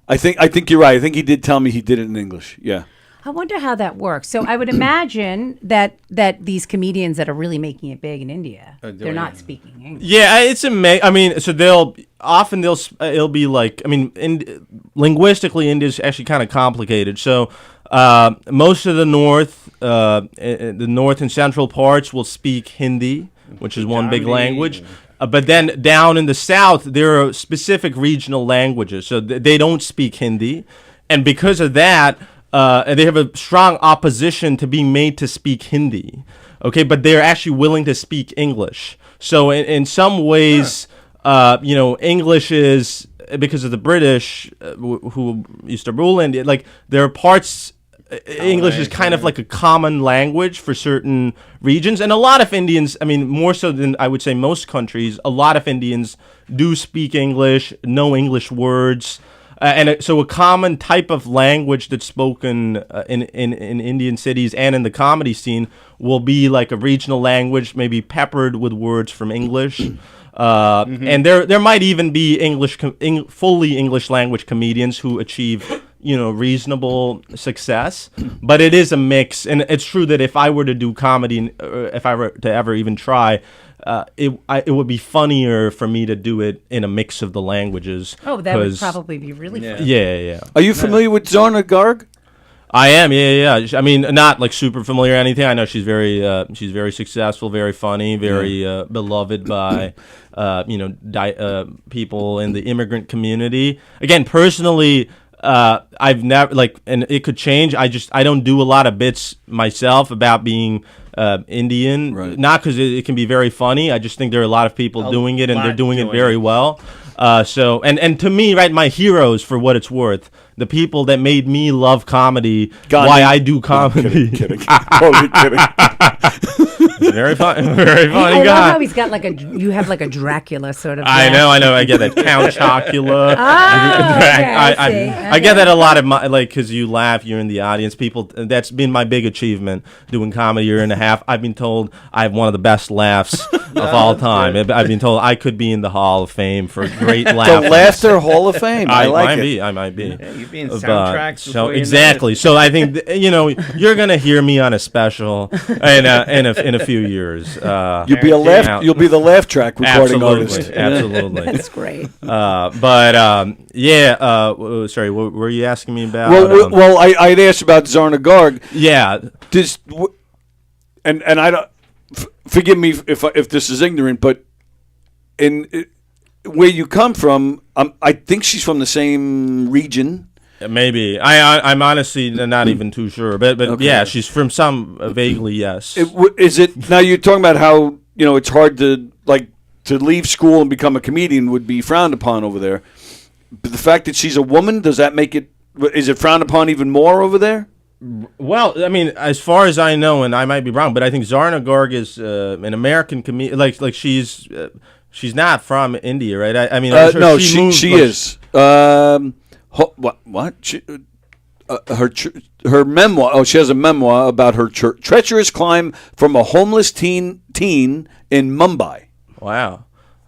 I I think you're right. I think he did tell me he did it in English. Yeah. I wonder how that works. So I would imagine that these comedians that are really making it big in India, they're not speaking English. Yeah, it's amazing. I mean, so it'll be like, I mean, linguistically, India's actually kind of complicated. So most of the north and central parts will speak Hindi, which is one big language. But then down in the south, there are specific regional languages. So they don't speak Hindi. And because of that, they have a strong opposition to being made to speak Hindi. Okay, but they're actually willing to speak English. So in some ways, English is, because of the British who used to rule India, like there are parts, English is kind of like a common language for certain regions. And a lot of Indians, I mean, more so than I would say most countries, a lot of Indians do speak English, know English words. So a common type of language that's spoken in Indian cities and in the comedy scene will be like a regional language, maybe peppered with words from English. And there might even be fully English language comedians who achieve reasonable success, but it is a mix. And it's true that if I were to do comedy, if I were to ever even try, it would be funnier for me to do it in a mix of the languages. Oh, that would probably be really funny. Yeah. Are you familiar with Zarna Garg? I am, yeah. I mean, not like super familiar or anything. I know she's very successful, very funny, very beloved by people in the immigrant community. Again, personally, I've never and it could change. I don't do a lot of bits myself about being Indian, right. Not because it can be very funny. I just think there are a lot of people doing it, and they're doing it very well. So to me, right, my heroes, for what it's worth, the people that made me love comedy, why I do comedy. Kidding. Totally kidding. Very funny guy. I love how he's got you have like a Dracula sort of. I know. I get that Count Chocula. I get that a lot of because you laugh, you're in the audience. People, that's been my big achievement doing comedy a year and a half. I've been told I have one of the best laughs of all time. I've been told I could be in the Hall of Fame for great laughs. The Laughter Hall of Fame. I might be. Yeah, you'd be in soundtracks. So exactly. So I think you're gonna hear me on a special in a few years. You'll be You'll be the laugh track recording artist. Absolutely. That's great. Sorry, what were you asking me about? Well, I'd asked about Zarna Garg. Yeah. And I don't. Forgive me if this is ignorant, but where you come from, I think she's from the same region. Maybe. I'm honestly not even too sure, but okay. Yeah, she's from some vaguely, yes. Is it now? You're talking about how it's hard to leave school and become a comedian would be frowned upon over there. But the fact that she's a woman, does that make it? Is it frowned upon even more over there? Well, I mean, as far as I know, and I might be wrong, but I think Zarna Garg is an American comedian. Like she's not from India, right? I mean, I'm sure no, she is. What? Her memoir. Oh, she has a memoir about her treacherous climb from a homeless teen in Mumbai. Wow.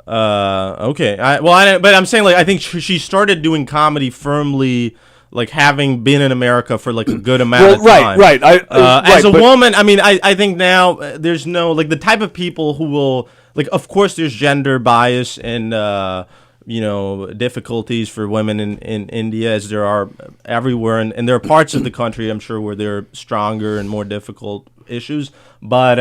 Okay. But I'm saying I think she started doing comedy firmly, having been in America for a good amount of time. Right. As a woman, I mean, I think now there's no the type of people who will of course there's gender bias and difficulties for women in India, as there are everywhere, and there are parts of the country, I'm sure, where there are stronger and more difficult issues. But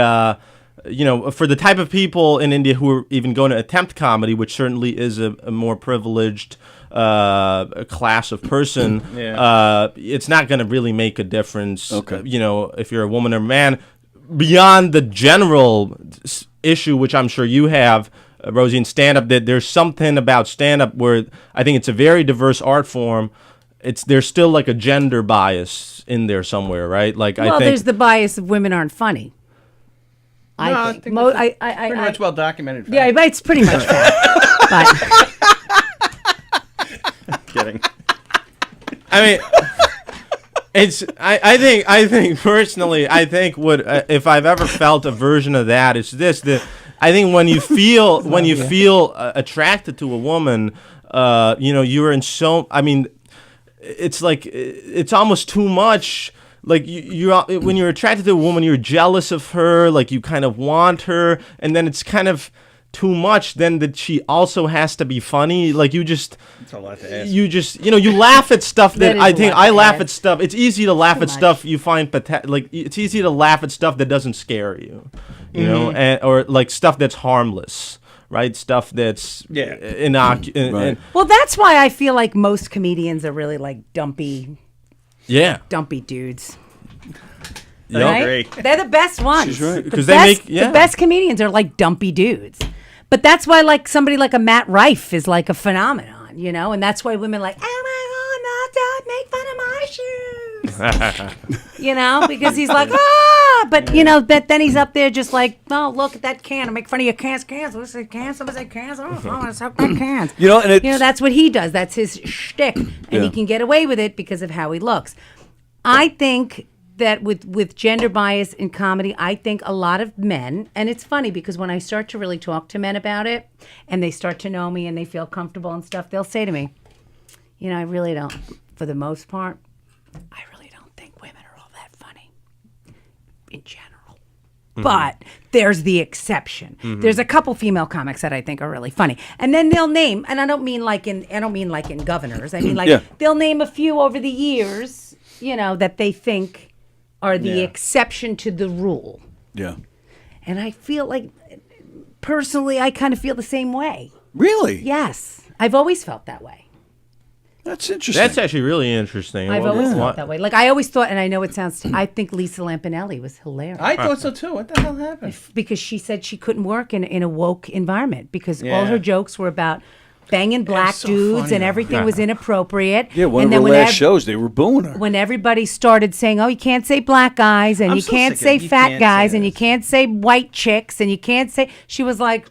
for the type of people in India who are even going to attempt comedy, which certainly is a more privileged class of person, it's not going to really make a difference. Okay. If you're a woman or man, beyond the general issue, which I'm sure you have, Rosie, in stand-up, that there's something about stand-up where I think it's a very diverse art form. There's still a gender bias in there somewhere, right? I think there's the bias of women aren't funny. I think that's pretty much well documented. Fact. Yeah, but it's pretty much fact. Kidding. I mean, I think personally, what if I've ever felt a version of that, it's this. I think when you feel attracted to a woman, you're in so. I mean, it's like it's almost too much. Like you're when you're attracted to a woman, you're jealous of her. Like you kind of want her, and then it's kind of too much. Then that she also has to be funny. Like you just, It's a lot to ask. you just, you laugh at stuff that That I is a think lot I to laugh ask. at stuff. It's easy to laugh Too at much. stuff you find like it's easy to laugh at stuff that doesn't scare you, you know, or like stuff that's harmless. Right, stuff that's innocuous. Well, that's why I feel like most comedians are really like dumpy dudes. Yeah, Right? They're the best ones. She's right. The 'Cause they best- make- the best comedians are like dumpy dudes. But that's why like somebody like a Matt Rife is like a phenomenon, you know? And that's why women like, oh my God, Matt, make fun of my shoes. You know, because he's like, but you know, but then he's up there just like, oh, look at that can. I make fun of your cans. What's that can? Somebody say cans. I want to suck my cans. You know, and it's, that's what he does. That's his shtick, and he can get away with it because of how he looks. I think that with gender bias in comedy, I think a lot of men, and it's funny because when I start to really talk to men about it, and they start to know me and they feel comfortable and stuff, they'll say to me, you know, I really don't, for the most part, I really don't think women are all that funny in general. But there's the exception. There's a couple female comics that I think are really funny, and then they'll name, and I don't mean like in governors. I mean like they'll name a few over the years, you know, that they think are the exception to the rule. Yeah. And I feel like, personally, I kind of feel the same way. Really? Yes, I've always felt that way. That's interesting. That's actually really interesting. I've always felt that way. Like I always thought, and I know it sounds. I think Lisa Lampanelli was hilarious. I thought so too. What the hell happened? Because she said she couldn't work in a woke environment because all her jokes were about banging black so dudes funny, and though. everything was inappropriate. Yeah, one and of her then last shows, they were booing her. when everybody started saying, "Oh, you can't say black guys, and I'm you so can't sick of say it. You fat can't guys, say and you this." can't say white chicks, and you can't say," she was like,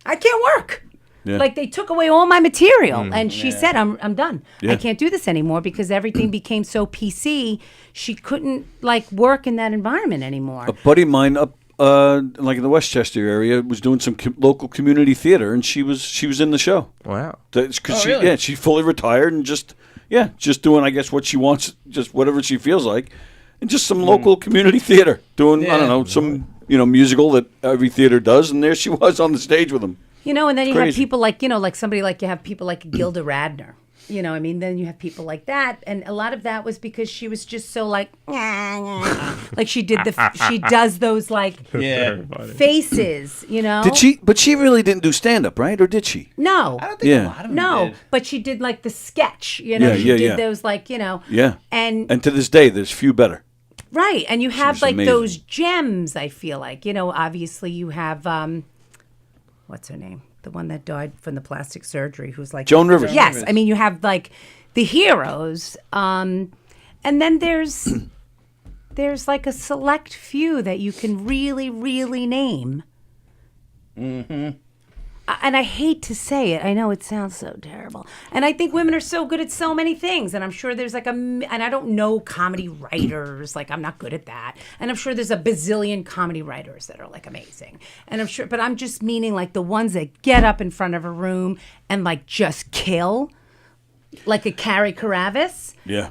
"I can't work." Yeah. Like they took away all my material, and she said, "I'm done. Yeah. I can't do this anymore because everything became so PC. She couldn't like work in that environment anymore." A buddy of mine up like in the Westchester area was doing some local community theater, and she was in the show. Wow. Really? She's fully retired and just doing, I guess, what she wants, just whatever she feels like, and just some local community theater doing, I don't know, some musical that every theater does, and there she was on the stage with them. You know, and then you have crazy. people like, like somebody like you have people like Gilda Radner. You know, I mean, then you have people like that, and a lot of that was because she was just so like, like she does those like faces, you know. Did she? But she really didn't do stand up, right? Or did she? No, I don't think a lot of them no, did. but she did like the sketch, you know. Yeah, she yeah, did yeah. those like, you know. Yeah. And to this day, there's few better. right, and you have was like amazing. those gems. I feel like, you know, obviously you have what's her name? The one that died from the plastic surgery, who's like Joan Rivers. Yes, I mean you have like the heroes, and then there's like a select few that you can really, really name. Mm-hmm. And I hate to say it. I know it sounds so terrible. And I think women are so good at so many things. And I'm sure there's like and I don't know comedy writers. Like I'm not good at that. And I'm sure there's a bazillion comedy writers that are like amazing. And I'm sure, but I'm just meaning like the ones that get up in front of a room and like just kill, like a Carrie Carabas. Yeah.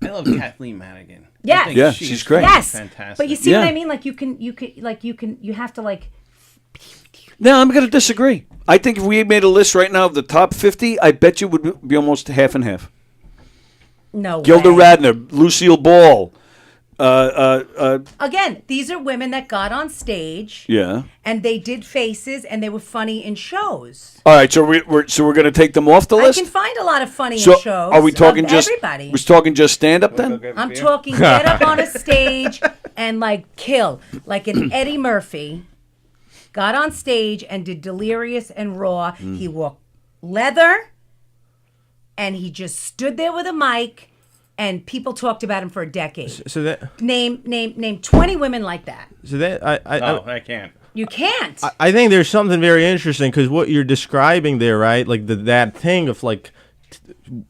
I love Kathleen Madigan. Yes. I think Yeah, she's she's great. Yes. Fantastic. But you see what Yeah. I mean? Like you have to like. No, I'm going to disagree. I think if we made a list right now of the top 50, I bet you would be almost half and half. No Gilda way. Radner, Lucille Ball. Again, these are women that got on stage. Yeah. And they did faces, and they were funny in shows. All right, so we're going to take them off the list. I can find a lot of funny So in shows. are we talking of just? everybody? We're talking just stand up then. I'm talking get up on a stage and like kill, like an Eddie Murphy. Got on stage and did Delirious and Raw. He wore leather, and he just stood there with a mic, and people talked about him for a decade. So that Name 20 women like that. so that I can't. You can't. I think there's something very interesting because what you're describing there, right? Like that thing of like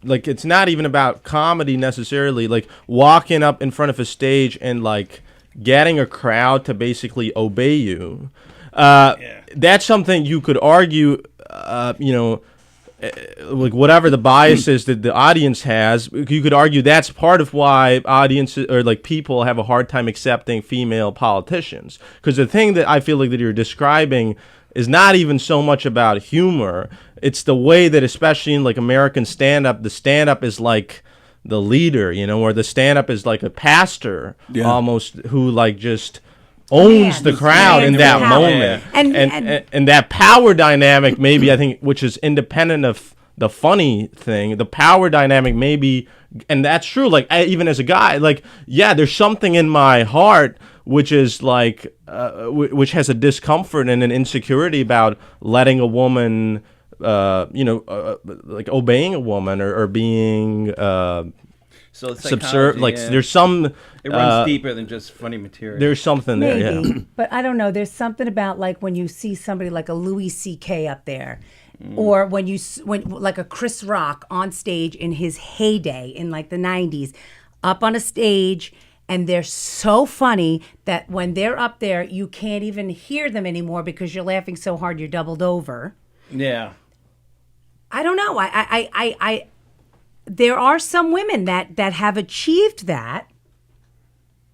it's not even about comedy necessarily. Like walking up in front of a stage and like getting a crowd to basically obey you. That's something you could argue, like whatever the bias is that the audience has, you could argue that's part of why audiences or like people have a hard time accepting female politicians. Because the thing that I feel like that you're describing is not even so much about humor. It's the way that, especially in like American stand-up, the stand-up is like the leader, you know, or the stand-up is like a pastor almost who like just owns the crowd in that moment. And that power dynamic, maybe, I think, which is independent of the funny thing, the power dynamic maybe, and that's true, like, even as a guy, like, yeah, there's something in my heart which is like, which has a discomfort and an insecurity about letting a woman, like obeying a woman or being so it's subservient. Like there's some. It runs deeper than just funny material. There's something there, yeah. But I don't know. There's something about like when you see somebody like a Louis C.K. up there, or when like a Chris Rock on stage in his heyday in like the 90s, up on a stage. And they're so funny that when they're up there, you can't even hear them anymore because you're laughing so hard you're doubled over. Yeah. I don't know. I there are some women that have achieved that.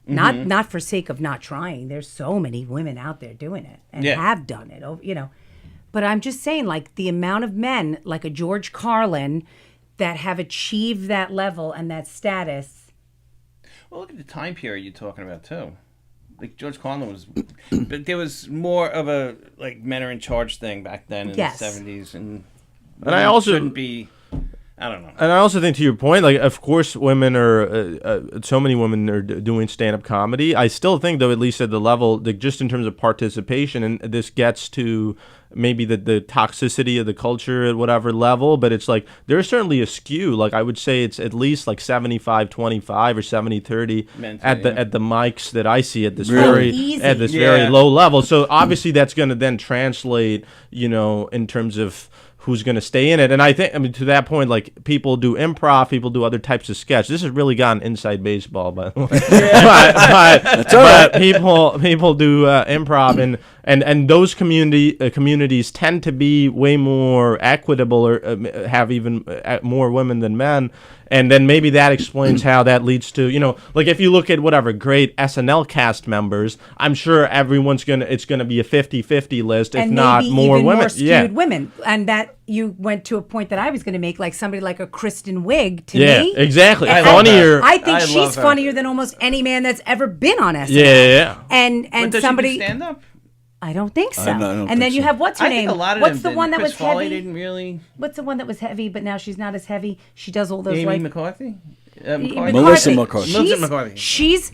Not for sake of not trying. There's so many women out there doing it and have done it. You know, but I'm just saying, like the amount of men like a George Carlin that have achieved that level and that status. Well, look at the time period you're talking about too. Like George Carlin was, but there was more of a like men are in charge thing back then in the 70s, and I also shouldn't be. I don't know. And I also think, to your point, like, of course, women are, so many women are doing stand-up comedy. I still think, though, at least at the level, like, just in terms of participation, and this gets to maybe the toxicity of the culture at whatever level, but it's like, there's certainly a skew. Like, I would say it's at least like 75-25 or 70-30 at the mics that I see at this very low level. So obviously that's going to then translate, you know, in terms of who's going to stay in it. And I think, I mean, to that point, like, people do improv, people do other types of sketch. This has really gotten inside baseball, by the way. but people do improv, and those communities tend to be way more equitable or have even more women than men. And then maybe that explains how that leads to, you know, like if you look at whatever great SNL cast members, I'm sure it's gonna be a 50-50 list, if and not maybe more even women. More skewed women. And that you went to a point that I was going to make, like somebody like a Kristen Wiig to me. Yeah, exactly. Funnier. I think she's funnier than almost any man that's ever been on SNL. Yeah. And does somebody she do stand up? I don't think so. I don't and then you have what's her name? I think a lot of what's them the one that Chris was Farley heavy? Didn't really. What's the one that was heavy, but now she's not as heavy? She does all those. Amy McCarthy. Melissa McCarthy. She's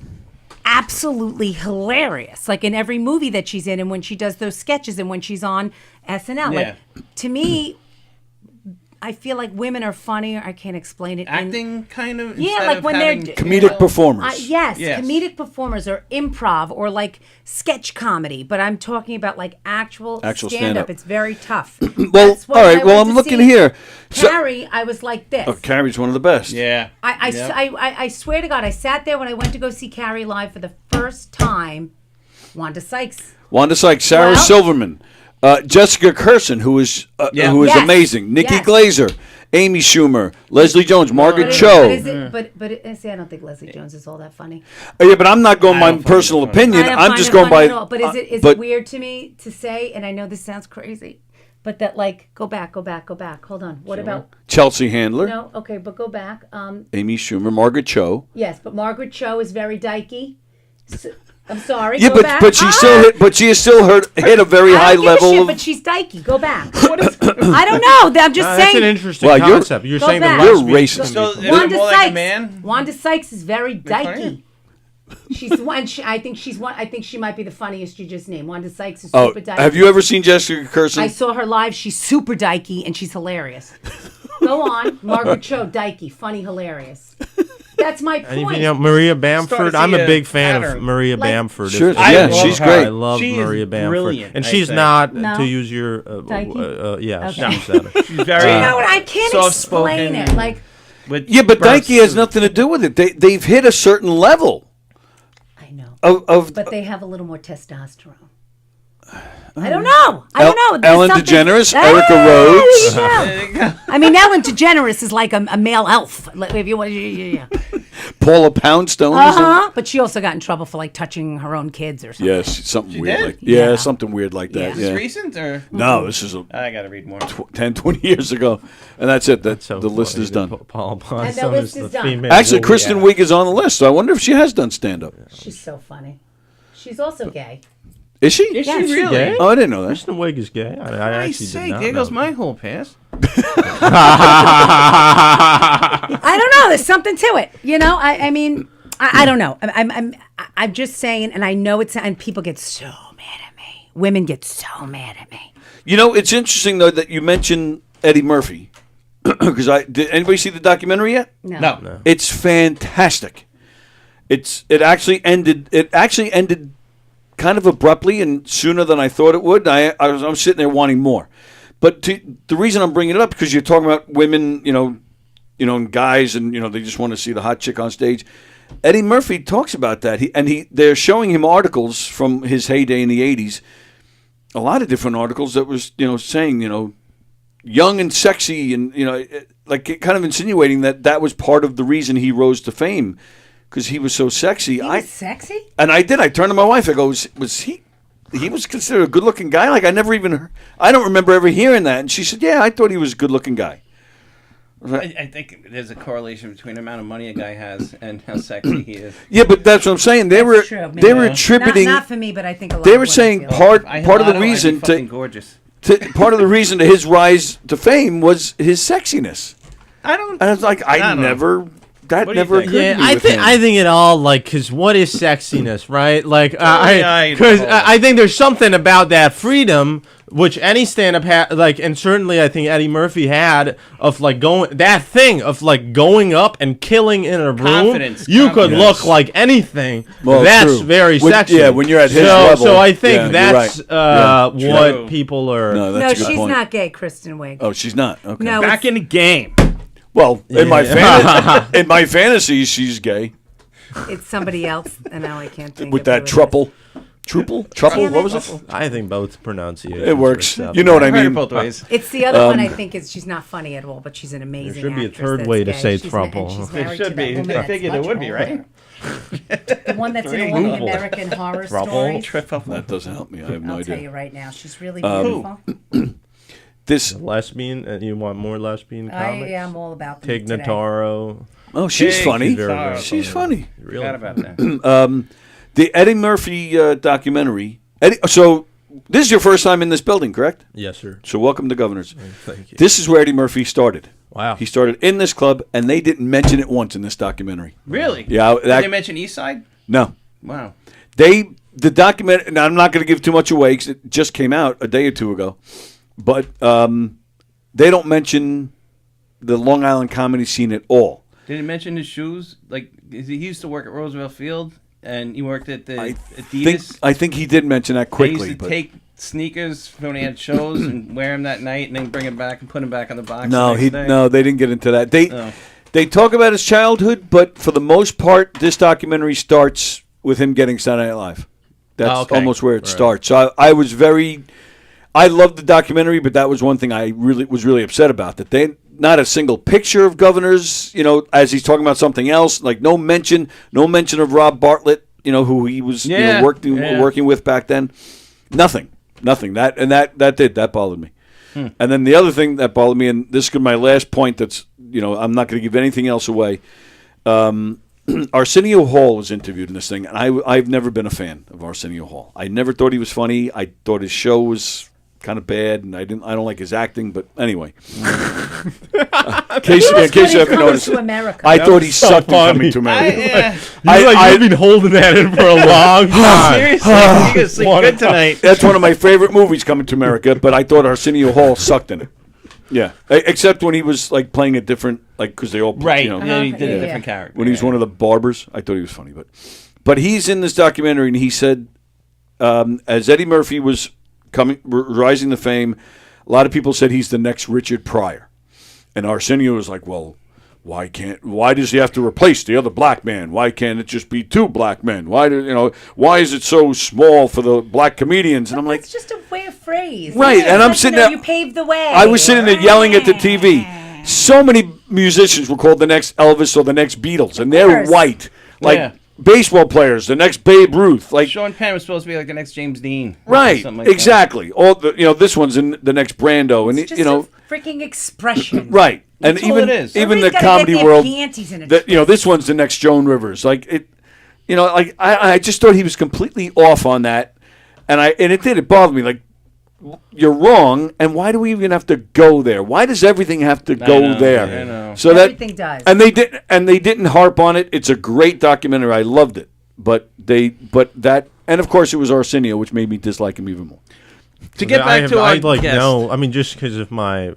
absolutely hilarious. Like in every movie that she's in, and when she does those sketches, and when she's on SNL. Like to me, I feel like women are funnier. I can't explain it. Acting kind of. Yeah, like when they're comedic performers. Yes, comedic performers or improv or like sketch comedy. But I'm talking about like actual stand-up. It's very tough. Well, all right. Well, I'm looking here. Carrie, I was like this. Oh, Carrie's one of the best. Yeah. I swear to God, I sat there when I went to go see Carrie live for the first time. Wanda Sykes, Sarah Silverman. Jessica Kirson, who is amazing. Nikki Glazer, Amy Schumer, Leslie Jones, Margaret Cho. But see, I don't think Leslie Jones is all that funny. Yeah, but I'm not going by personal opinion. I'm just going by. But is it weird to me to say? And I know this sounds crazy, but that like go back. Hold on. What about Chelsea Handler? No, okay, but go back. Amy Schumer, Margaret Cho. Yes, but Margaret Cho is very dykey. I'm sorry. Yeah, but she still hit a very high level. But she's dykey. Go back. I don't know. I'm just saying. That's an interesting concept. You're saying that you're racist. Wanda Sykes is very dykey. She's one. I think she's one. I think she might be the funniest you just named. Wanda Sykes is super dykey. Have you ever seen Jessica Kirson? I saw her live. She's super dykey and she's hilarious. Go on, Margaret Cho, dykey, funny, hilarious. That's my point. Maria Bamford. I'm a big fan of Maria Bamford. Sure, she's great. I love Maria Bamford, brilliant, and she's not to use your. She's very. I can't explain it. Like, but dykey has nothing to do with it. They've hit a certain level. I know. But they have a little more testosterone. I don't know. Ellen DeGeneres, Erica Rhodes. I mean, Ellen DeGeneres is like a male elf. If you want, yeah. Paula Poundstone. But she also got in trouble for like touching her own kids or something. Yes, something weird. did? Like, yeah, something weird like that. Is Yeah. this recent or? No, this is I gotta read more. 10, 20 years ago, and that's it. That's the list is done. Paul And the list is done. Actually, Kristen Wiig is on the list, so I wonder if she has done stand-up. She's so funny. She's also gay. Is she? Is Yeah, she she's really? gay? Oh, I didn't know that. Kristen Wiig is gay. I I actually say, did not there know goes that. my whole pass. I don't know. There's something to it. You know. I mean, I don't know. I'm just saying, and I know it's, and people get so mad at me. Women get so mad at me. You know, it's interesting though that you mentioned Eddie Murphy, because did anybody see the documentary yet? No. It's fantastic. It actually ended kind of abruptly and sooner than I thought it would. I'm sitting there wanting more. But the reason I'm bringing it up because you're talking about women, and guys, and they just want to see the hot chick on stage. Eddie Murphy talks about that. They're showing him articles from his heyday in the '80s. A lot of different articles that was saying young and sexy, and like kind of insinuating that was part of the reason he rose to fame. Because he was so sexy. He was sexy? And I did. I turned to my wife. I go, was he was considered a good-looking guy? Like, I don't remember ever hearing that. And she said, yeah, I thought he was a good-looking guy. I think there's a correlation between the amount of money a guy has and how sexy he is. Yeah, but that's what I'm saying. They were attributing. Not for me, but I think a lot. They were saying part of the reason gorgeous. Part of the reason to his rise to fame was his sexiness. And I was like, I never. That never occurred to me I with him. think it all because what is sexiness, right? Like, because I think there's something about that freedom which any stand-up had, like, and certainly I think Eddie Murphy had of like going up and killing in a room. Confidence. You could look like anything. Well, that's true. very sexy. Yeah, when you're at his level. So I think that's right. what people are. No, she's not gay, Kristen Wiig. Oh, she's not. Okay. No, Back in the game. Well, in my fantasies, she's gay. It's somebody else, and now I can't think with of that who it truple. Truple? What was it? I think both pronunciations. It works. are You know what I I've heard it mean? both ways. It's the other one I think is she's not funny at all, but she's an amazing There should be a actress third that's way to gay. say She's trouble. and she's There married should to be. that woman I that's figured there much would be, right? older. The one that's in all the American Horror Stories. That doesn't help me. I have no I'll idea. tell you right now, she's really beautiful. This lesbian, you want more lesbian comics? I am all about them Tig today. Notaro. Oh, she's funny. Very She's funny. Really Forgot about that. The Eddie Murphy documentary. So this is your first time in this building, correct? Yes, sir. So welcome to Governors. Thank you. This is where Eddie Murphy started. Wow. He started in this club, and they didn't mention it once in this documentary. Really? Yeah. Did they mention East Side? No. Wow. The documentary. Now I'm not going to give too much away because it just came out a day or two ago, but they don't mention the Long Island comedy scene at all. Did he mention his shoes? Like, he used to work at Roosevelt Field, and he worked at the Adidas. I think he did mention that quickly. They used to take sneakers when he had shows and wear them that night, and then bring them back and put them back on the box. No, the next day. no, they didn't get into that. They talk about his childhood, but for the most part, this documentary starts with him getting Saturday Night Live. That's almost where it starts. So I was I loved the documentary, but that was one thing I was really upset about. That they not a single picture of Governors, as he's talking about something else. Like no mention of Rob Bartlett, who he was working with back then. Nothing. That bothered me. And then the other thing that bothered me, and this is my last point. That's I'm not going to give anything else away. Arsenio Hall was interviewed in this thing, and I've never been a fan of Arsenio Hall. I never thought he was funny. I thought his show was kind of bad, and I don't like his acting. But anyway, in case you haven't noticed, I thought he sucked in Coming to America. You've been holding that in for a long time. Seriously, you're gonna sleep good tonight. That's one of my favorite movies, Coming to America. But I thought Arsenio Hall sucked in it. Yeah, except when he was like playing a different, because they all right. He did a different character. When he was one of the barbers, I thought he was funny. But he's in this documentary, and he said, as Eddie Murphy was rising to fame, a lot of people said he's the next Richard Pryor, and Arsenio was like, well, why does he have to replace the other black man? Why can't it just be two black men? Why is it so small for the black comedians? And I'm like, it's just a way of phrase, right? And I'm sitting there. You paved the way. I was sitting there yelling at the TV. So many musicians were called the next Elvis or the next Beatles, and they're course. white. Like Yeah. baseball players, the next Babe Ruth. Like Sean Penn was supposed to be like the next James Dean. right, Something like that. exactly. All the this one's in the next Brando, and It's just a freaking expression. right. And That's all even it is. even the Everybody's gotta comedy get their world, panties in a this one's the next Joan Rivers. Like it, like I just thought he was completely off on that, and it bothered me. Like you're wrong, and why do we even have to go there? Why does everything have to go know, there? I know. So Everything does. and they didn't harp on it. It's a great documentary. I loved it, but and of course it was Arsenio, which made me dislike him even more. To get back to our guest. No, I mean just because of my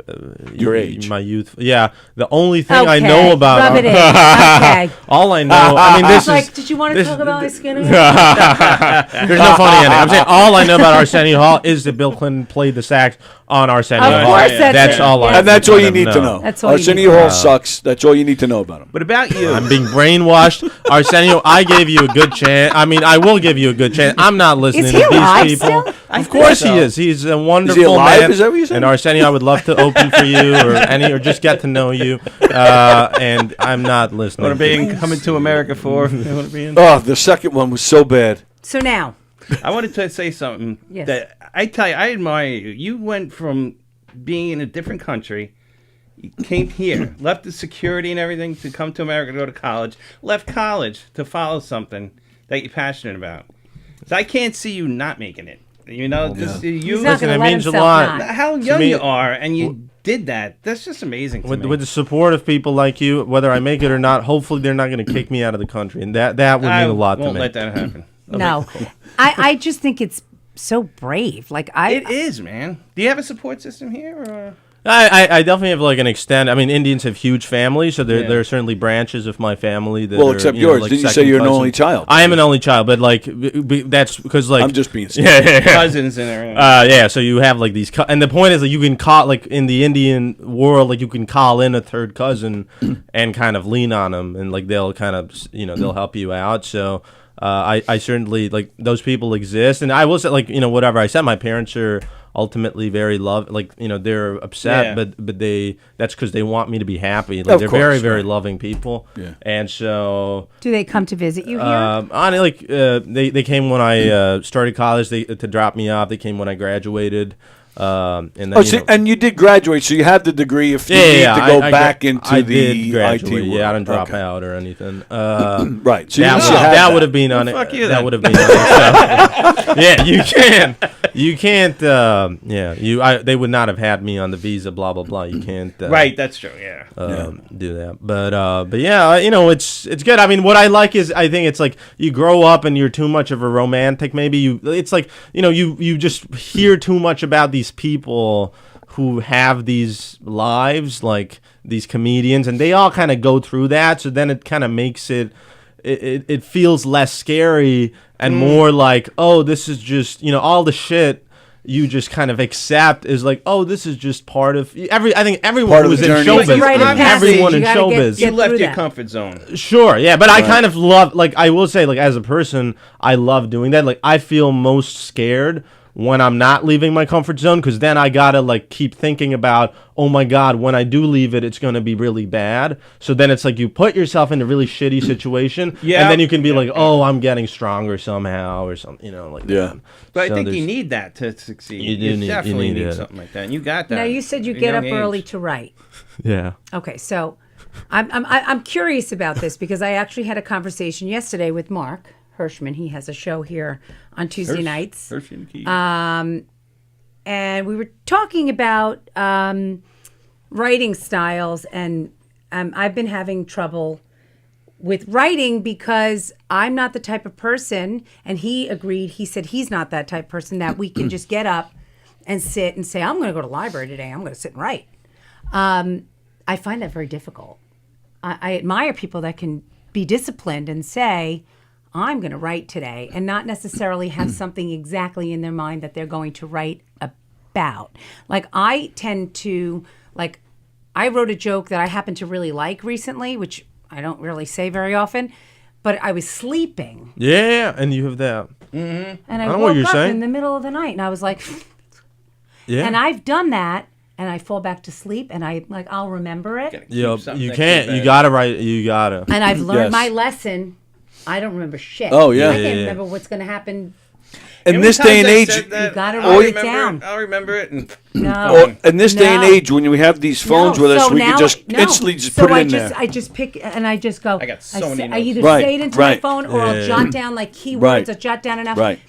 Your age, my youth. Yeah, the only thing I Okay, know about rub it in. Okay. all I know. I mean, this Like, is. did you want to talk about my skin? There's no funny ending. I'm saying all I know about Arsenio Hall is that Bill Clinton played the sax on Arsenio Of Hall. course that's it. all I. And that's all you need to know. That's all you Arsenio need to Hall know. sucks. That's all you need to know about him. But about you, I'm being brainwashed. Arsenio, I gave you a good chance. I mean, I will give you a good chance. I'm not listening Is to he these alive people. still? Of course he is. He's a wonderful alive? man. Is that what you're saying? And Arsenio, I would love to open for you or just get to know you. And I'm not listening. what are being coming to America for? Oh, the second one was so bad. So now, I wanted to say something Yes. that I tell you, I admire you. You went from being in a different country, you came here, left the security and everything to come to America to go to college, left college to follow something that you're passionate about. So I can't see you not making it. You know, just he's you. not going to it let means a himself lot. not. How To young me- you are, and you did that. That's just amazing to me. With the support of people like you, whether I make it or not, hopefully they're not going to kick me out of the country, and that would mean a lot to won't me. let that happen. No, I just think it's so brave. Like It is, man. Do you have a support system here? Or? I definitely have like an extent. I mean, Indians have huge families, so there Yeah. there are certainly branches of my family that Well, are, except you know, yours. like Didn't you say second you're an cousin. only child? I am an only child, but like that's because like I'm just being yeah. Cousins and everything. Yeah, so you have like these, and the point is that you can call like in the Indian world, like you can call in a third cousin and kind of lean on them, and like they'll kind of they'll help you out. So I certainly like those people exist, and I will say like whatever I said, my parents are ultimately very they're upset, Yeah. but that's because they want me to be happy. Like Of they're course, very very right. loving people, Yeah. and so. do they come to visit you here? They came when I started college. To drop me off. They came when I graduated. And then, and you did graduate, so you have the degree if you need to go back into I the did graduate. IT world. Yeah, I didn't drop Okay. out or anything. Right. So that would have been Well, on it. fuck you That then. would have been on it. So, yeah, you can't. They would not have had me on the visa. Blah blah blah. You can't. Right, that's true. Yeah. Do that. But yeah, it's good. I mean, what I like is I think it's like you grow up and you're too much of a romantic. Maybe it's like you just hear too much about these people who have these lives, like these comedians, and they all kind of go through that. So then it kind of makes it feels less scary and more like, oh, this is just all the shit. You just kind of accept is like, oh, this is just part of I think everyone Part who of is the in journey. showbiz, Right, and everyone in you gotta showbiz. You left through your that. comfort zone. Sure, yeah, but I kind of love, like, I will say, like, as a person, I love doing that. Like, I feel most scared when I'm not leaving my comfort zone, because then I gotta, like, keep thinking about, oh my God, when I do leave it, it's gonna be really bad. So then it's like you put yourself in a really shitty situation, and then you can be like, oh, I'm getting stronger somehow, or something, like that. But I So think you there's- need that to succeed. You do You definitely need it. something like that. And you got that. Now you said you at a get up young age. early to write. Yeah. Okay, so I'm curious about this because I actually had a conversation yesterday with Mark Hirschman. He has a show here on Tuesday nights. And we were talking about writing styles, and I've been having trouble with writing because I'm not the type of person, and he agreed. He said he's not that type of person that we can just get up and sit and say, I'm going to go to the library today. I'm going to sit and write. I find that very difficult. I admire people that can be disciplined and say, I'm going to write today, and not necessarily have something exactly in their mind that they're going to write about. Like, I tend to, like, I wrote a joke that I happen to really like recently, which I don't really say very often, but I was sleeping. Yeah, and you have that. And I know what woke you're up saying. in the middle of the night, and I was like, Yeah. and I've done that and I fall back to sleep, and I'll remember it. Yep, you can't. You gotta write. You gotta. And I've learned my lesson. I don't remember shit. Oh, yeah. I can't remember what's going to happen. In this day and age, you gotta write it down. I'll remember it. And No. in this day and age, when we have these phones with us, we can just instantly just put it in there. I just pick and I just go. I got so many I either notes. say it into my phone or I'll jot down like keywords. I'll jot down enough. Right.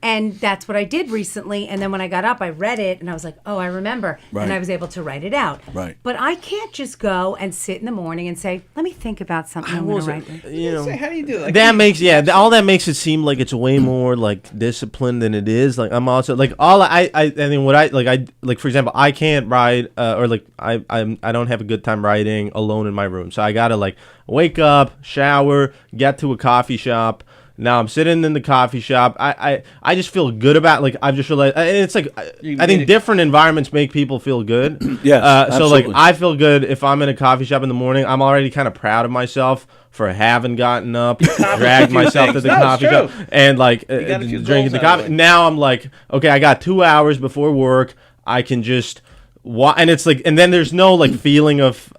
And that's what I did recently. And then when I got up, I read it and I was like, oh, I remember. Right. And I was able to write it out. Right. But I can't just go and sit in the morning and say, let me think about something I'm going to write. You know, how do you do it? That makes all that makes it seem like it's way more like disciplined than it is. Like I'm also like all I mean what I for example, I can't write or like I don't have a good time writing alone in my room. So I gotta like wake up, shower, get to a coffee shop. Now I'm sitting in the coffee shop. I just feel good about I've just realized, and it's like I think different environments make people feel good. Yes, so like absolutely. I feel good if I'm in a coffee shop in the morning. I'm already kind of proud of myself for having gotten up, dragged myself to the coffee shop, and like drinking the coffee. Now I'm like, okay, I got 2 hours before work. I can just and it's like, and then there's no like feeling of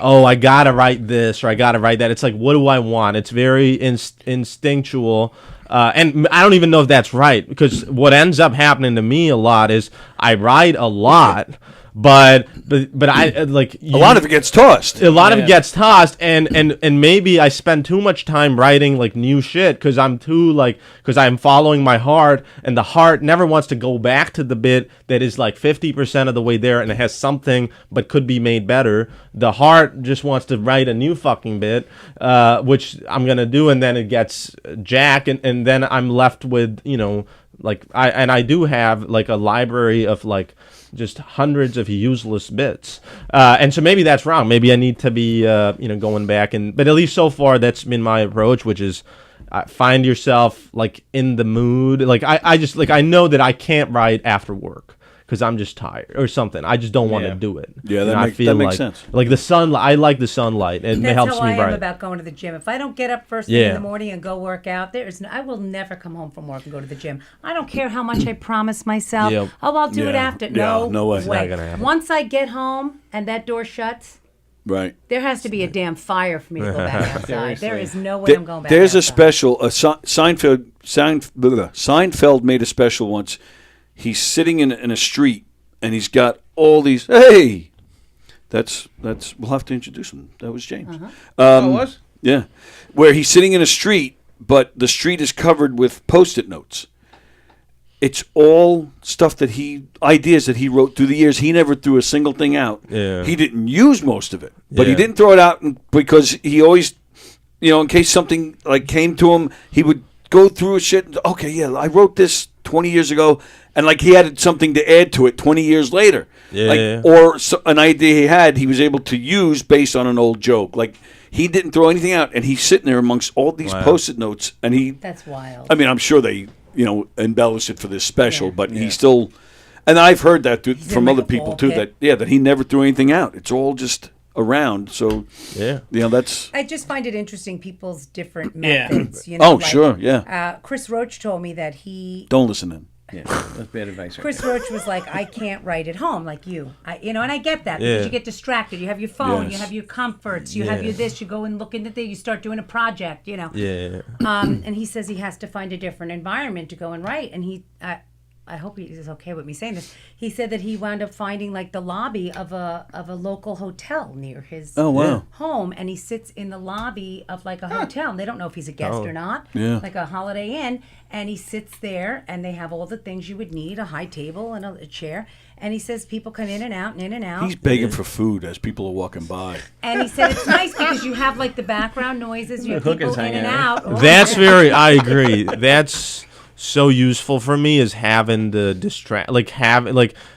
oh, I gotta write this or I gotta write that. It's like, what do I want? It's very instinctual. And I don't even know if that's right, because what ends up happening to me a lot is I write a lot, but I like a lot of it gets tossed. A lot of it gets tossed, and maybe I spend too much time writing like new shit because I'm following my heart, and the heart never wants to go back to the bit that is like 50% of the way there and it has something but could be made better. The heart just wants to write a new fucking bit, which I'm gonna do, and then it gets jack, and then I'm left with I do have like a library of like just hundreds of useless bits, and so maybe that's wrong. Maybe I need to be going back, but at least so far that's been my approach, which is find yourself like in the mood. Like I just like I know that I can't write after work because I'm just tired or something. I just don't want to do it. Yeah, that makes sense. Like the sun, I like the sunlight, and it helps me write. That's how I am about going to the gym. If I don't get up first thing in the morning and go work out, I will never come home from work and go to the gym. I don't care how much I promise myself. Yep. Oh, I'll do it after. Yeah, no way. It's not gonna happen. Once I get home and that door shuts, right, there has to be a damn fire for me to go back outside. There is no way I'm going back. There's outside. a special. Seinfeld made a special once. He's sitting in a street. And he's got all these. Hey, that's. We'll have to introduce him. That was James. It was? Yeah, where he's sitting in a street, but the street is covered with Post-it notes. It's all stuff ideas that he wrote through the years. He never threw a single thing out. Yeah. He didn't use most of it, but he didn't throw it out because he always, in case something like came to him, he would go through a shit. Okay, yeah, I wrote this 20 years ago. And like he had something to add to it 20 years later. Yeah. Or an idea he was able to use based on an old joke. Like he didn't throw anything out, and he's sitting there amongst all these Post-it notes, and That's wild. I mean, I'm sure they embellish it for this special, but he still. And I've heard that from other people too. That he never threw anything out. It's all just around. So that's. I just find it interesting people's different methods. Sure, yeah. Chris Roach told me that he Don't listen to him. Yeah, that's bad advice. Chris Roach was like, I can't write at home like you. And I get that because you get distracted. You have your phone, you have your comforts, you have your this, you go and look into you start doing a project, Yeah. And he says he has to find a different environment to go and write. And I hope he's okay with me saying this. He said that he wound up finding like the lobby of a local hotel near his home, and he sits in the lobby of like a hotel. And they don't know if he's a guest or not, like a Holiday Inn. And he sits there, and they have all the things you would need: a high table and a chair. And he says people come in and out and in and out. He's begging for food as people are walking by. And he said it's nice because you have like the background noises, you have people in and out. That's I agree. That's so useful for me is having the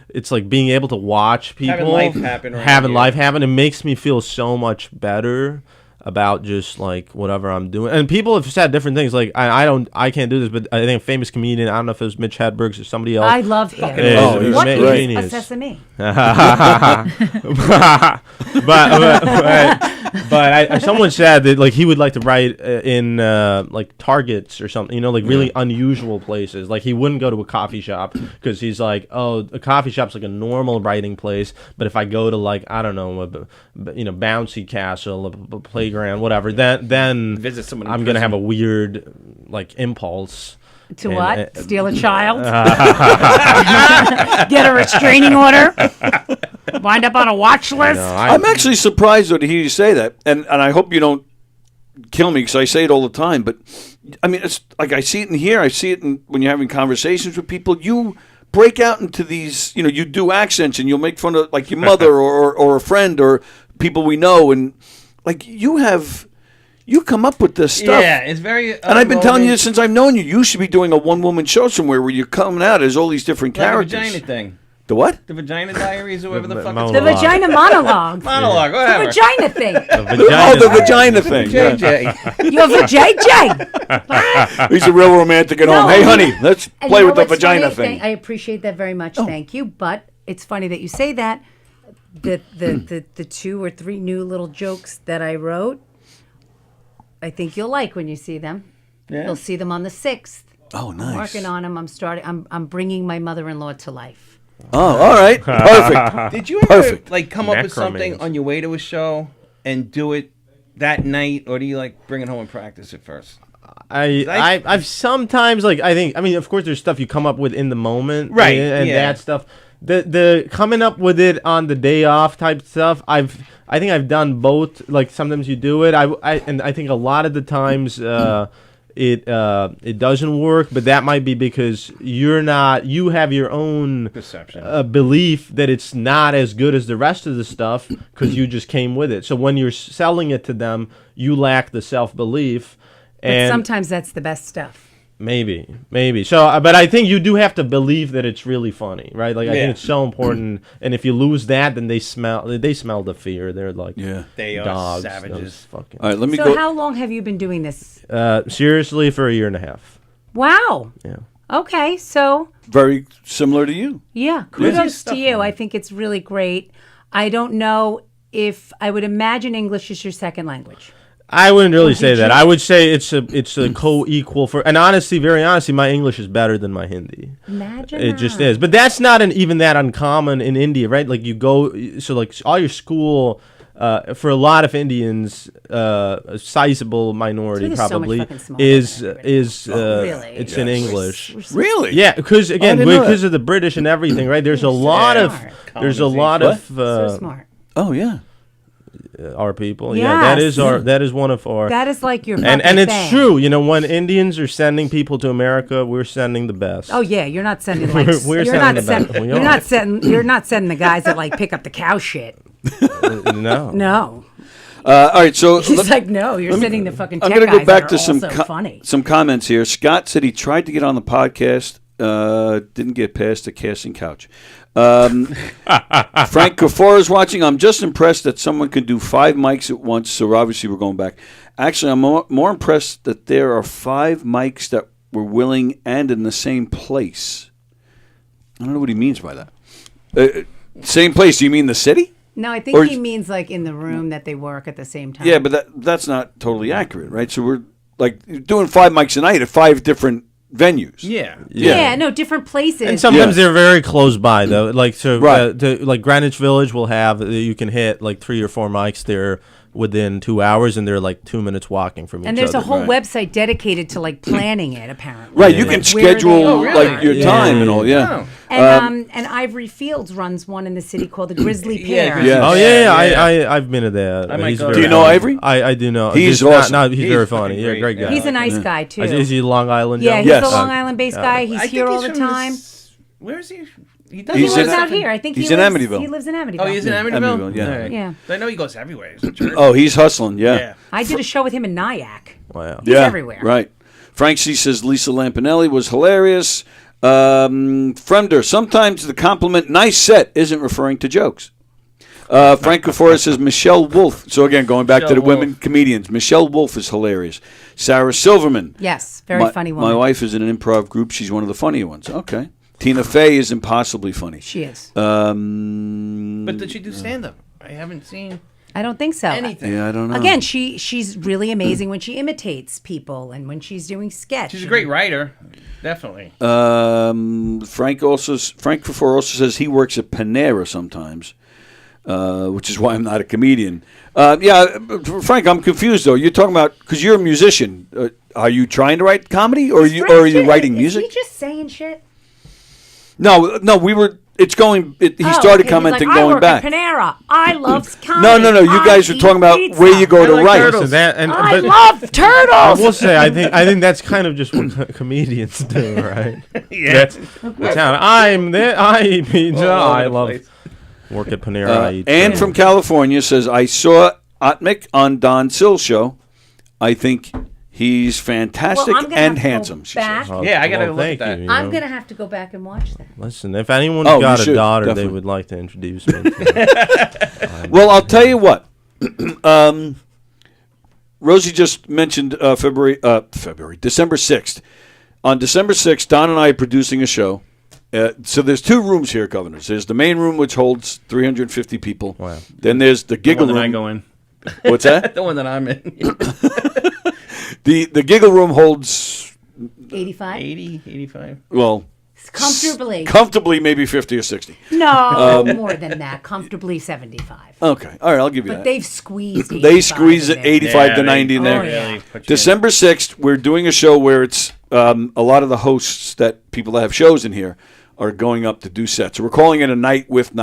it's like being able to watch people having life happen. Life happen. It makes me feel so much better. about just like whatever I'm doing. And people have said different things. Like I can't do this, but I think a famous comedian, I don't know if it was Mitch Hedberg or somebody else. I love him. What is genius. a sesame? but someone said that like he would like to write in like Targets or something, like really unusual places. Like he wouldn't go to a coffee shop because he's like, oh, a coffee shop's like a normal writing place, but if I go to like, I don't know, bouncy castle, a playground, whatever, then visit someone in I'm gonna have a weird like impulse. To what? Steal a child? Get a restraining order? Wind up on a watch list? I'm actually surprised to hear you say that, and I hope you don't kill me because I say it all the time. But I mean, it's like I see it in here. I see it when you're having conversations with people. You break out into these, you do accents, and you'll make fun of like your mother or a friend or people we know, and like you come up with this stuff. Yeah, it's very. And I've been telling you this since I've known you. You should be doing a one-woman show somewhere where you're coming out as all these different characters. The vagina thing. The what? The vagina diaries or whatever the fuck it's The vagina monologue. Monologue, whatever. The vagina thing. The vagina thing. JJ. You're vajayjay. He's a real romantic at home. Hey, honey, let's play with the vagina thing. I appreciate that very much. Thank you. But it's funny that you say that. The 2 or 3 new little jokes that I wrote, I think you'll like when you see them. Yeah. You'll see them on the 6th. Oh, nice. I'm working on them. I'm bringing my mother-in-law to life. Oh, all right. Perfect. Did you ever like come up with something on your way to a show and do it that night, or do you like bring it home and practice it first? I've sometimes I mean, of course, there's stuff you come up with in the moment, right? And that stuff. The coming up with it on the day off type stuff. I think I've done both. Like sometimes you do it. I think a lot of the times it doesn't work, but that might be because you have your own perception, belief that it's not as good as the rest of the stuff because you just came with it. So when you're selling it to them, you lack the self-belief. But sometimes that's the best stuff. Maybe. So, but I think you do have to believe that it's really funny, right? Like I think it's so important. And if you lose that, then they smell the fear. They're like, they are dogs, savages. Fucking. All right, let me go. So how long have you been doing this? Seriously, for 1.5 years. Wow. Yeah. Okay, so very similar to you. Yeah, kudos to you. I think it's really great. I don't know if I would imagine English is your second language. I wouldn't really say that. I would say it's a co-equal for. And honestly, very honestly, my English is better than my Hindi. Imagine it just is. But that's not even that uncommon in India, right? Like you go, so like all your school. For a lot of Indians, a sizable minority probably is really? It's in English. Really? Yeah, because again, because of the British and everything, right? There's a lot of so smart. Oh yeah. Our people, yes. that is one of our. That is like your and it's true. When Indians are sending people to America, we're sending the best. Oh yeah, you're not sending like you're not sending the guys that like pick up the cow shit. No. All right, so he's like, no, you're sending the fucking. Tech I'm going to go back to funny. some comments here. Scott said he tried to get on the podcast, didn't get past the casting couch. Frank Kafar is watching. I'm just impressed that someone can do 5 mics at once. So obviously we're going back. Actually, I'm more impressed that there are 5 mics that were willing and in the same place. I don't know what he means by that. Same place? Do you mean the city? No, I think he means like in the room that they work at the same time. Yeah, but that's not totally accurate, right? So we're like doing 5 mics a night at 5 different venues. Yeah, no, different places. And sometimes they're very close by, though. Like like Greenwich Village will have you can hit like 3 or 4 mics there within 2 hours, and they're like 2 minutes walking from each other. And there's a whole website dedicated to like planning it, apparently. Right, you can schedule like your time and all. Yeah. And Ivory Fields runs one in the city called the Grizzly Pear. Oh yeah. I've been to that. Do you know Ivory? I do know. He's awesome. He's very funny. Yeah, great guy. He's a nice guy too. Is he Long Island? Yeah, he's a Long Island based guy. He's here all the time. Where is he? He lives out here. I think he's in Amityville. He lives in Amityville. Oh, he's in Amityville? Yeah. I know he goes everywhere. Oh, he's hustling. Yeah. I did a show with him in Nyack. Wow. He's everywhere. Right. Frank C says Lisa Lampanelli was hilarious. Fremder, sometimes the compliment "nice set" isn't referring to jokes. Frank Kafora says Michelle Wolf. So again, going back to the Michelle women Wolf. comedians, Michelle Wolf is hilarious. Sarah Silverman. Yes, very funny woman. My wife is in an improv group. She's one of the funnier ones. Okay. Tina Fey is impossibly funny. She is. But did she do stand-up? I haven't seen I don't think so. anything. Yeah, I don't know. Again, she's really amazing when she imitates people and when she's doing sketch. She's a great writer, definitely. Frank Kafora also says he works at Panera sometimes, which is why I'm not a comedian. Frank, I'm confused though. You're talking about because you're a musician. Are you trying to write comedy, or are you writing music? Is he just saying shit? No, we were. It's going. He started commenting I going work back. at Panera. I love comedy. No. You guys were talking about where you go to write. I love turtles. I will say, I think that's kind of just what comedians do, right? Yeah. I'm there. I love work at Panera. I eat Anne turtles. from California says, I saw Aatmik on Don Sill's show. I think he's fantastic Well, I'm gonna and have to go handsome, she back. says. Yeah, I gotta look thank at that. you, I'm going to have to go back and watch that. Listen, if anyone's Oh, got you a should, daughter definitely. they would like to introduce me to. Well, I'll tell you what. Rosie just mentioned December 6th. On December 6th, Don and I are producing a show. So there's two rooms here, Governors. There's the main room, which holds 350 people. Wow. Then there's the giggle The one that room. I go in. What's that? The one that I'm in. The giggle room holds 85? 80, 85. well Comfortably. maybe 50 or 60. No, more than that. Comfortably 75. Okay, all right, I'll give you But that. they've squeezed 85 They squeeze in it there. 85 to 90 in there. Oh, yeah. December 6th, we're doing a show where it's a lot of the hosts that people that have shows in here are going up to do sets. So we're calling it a night with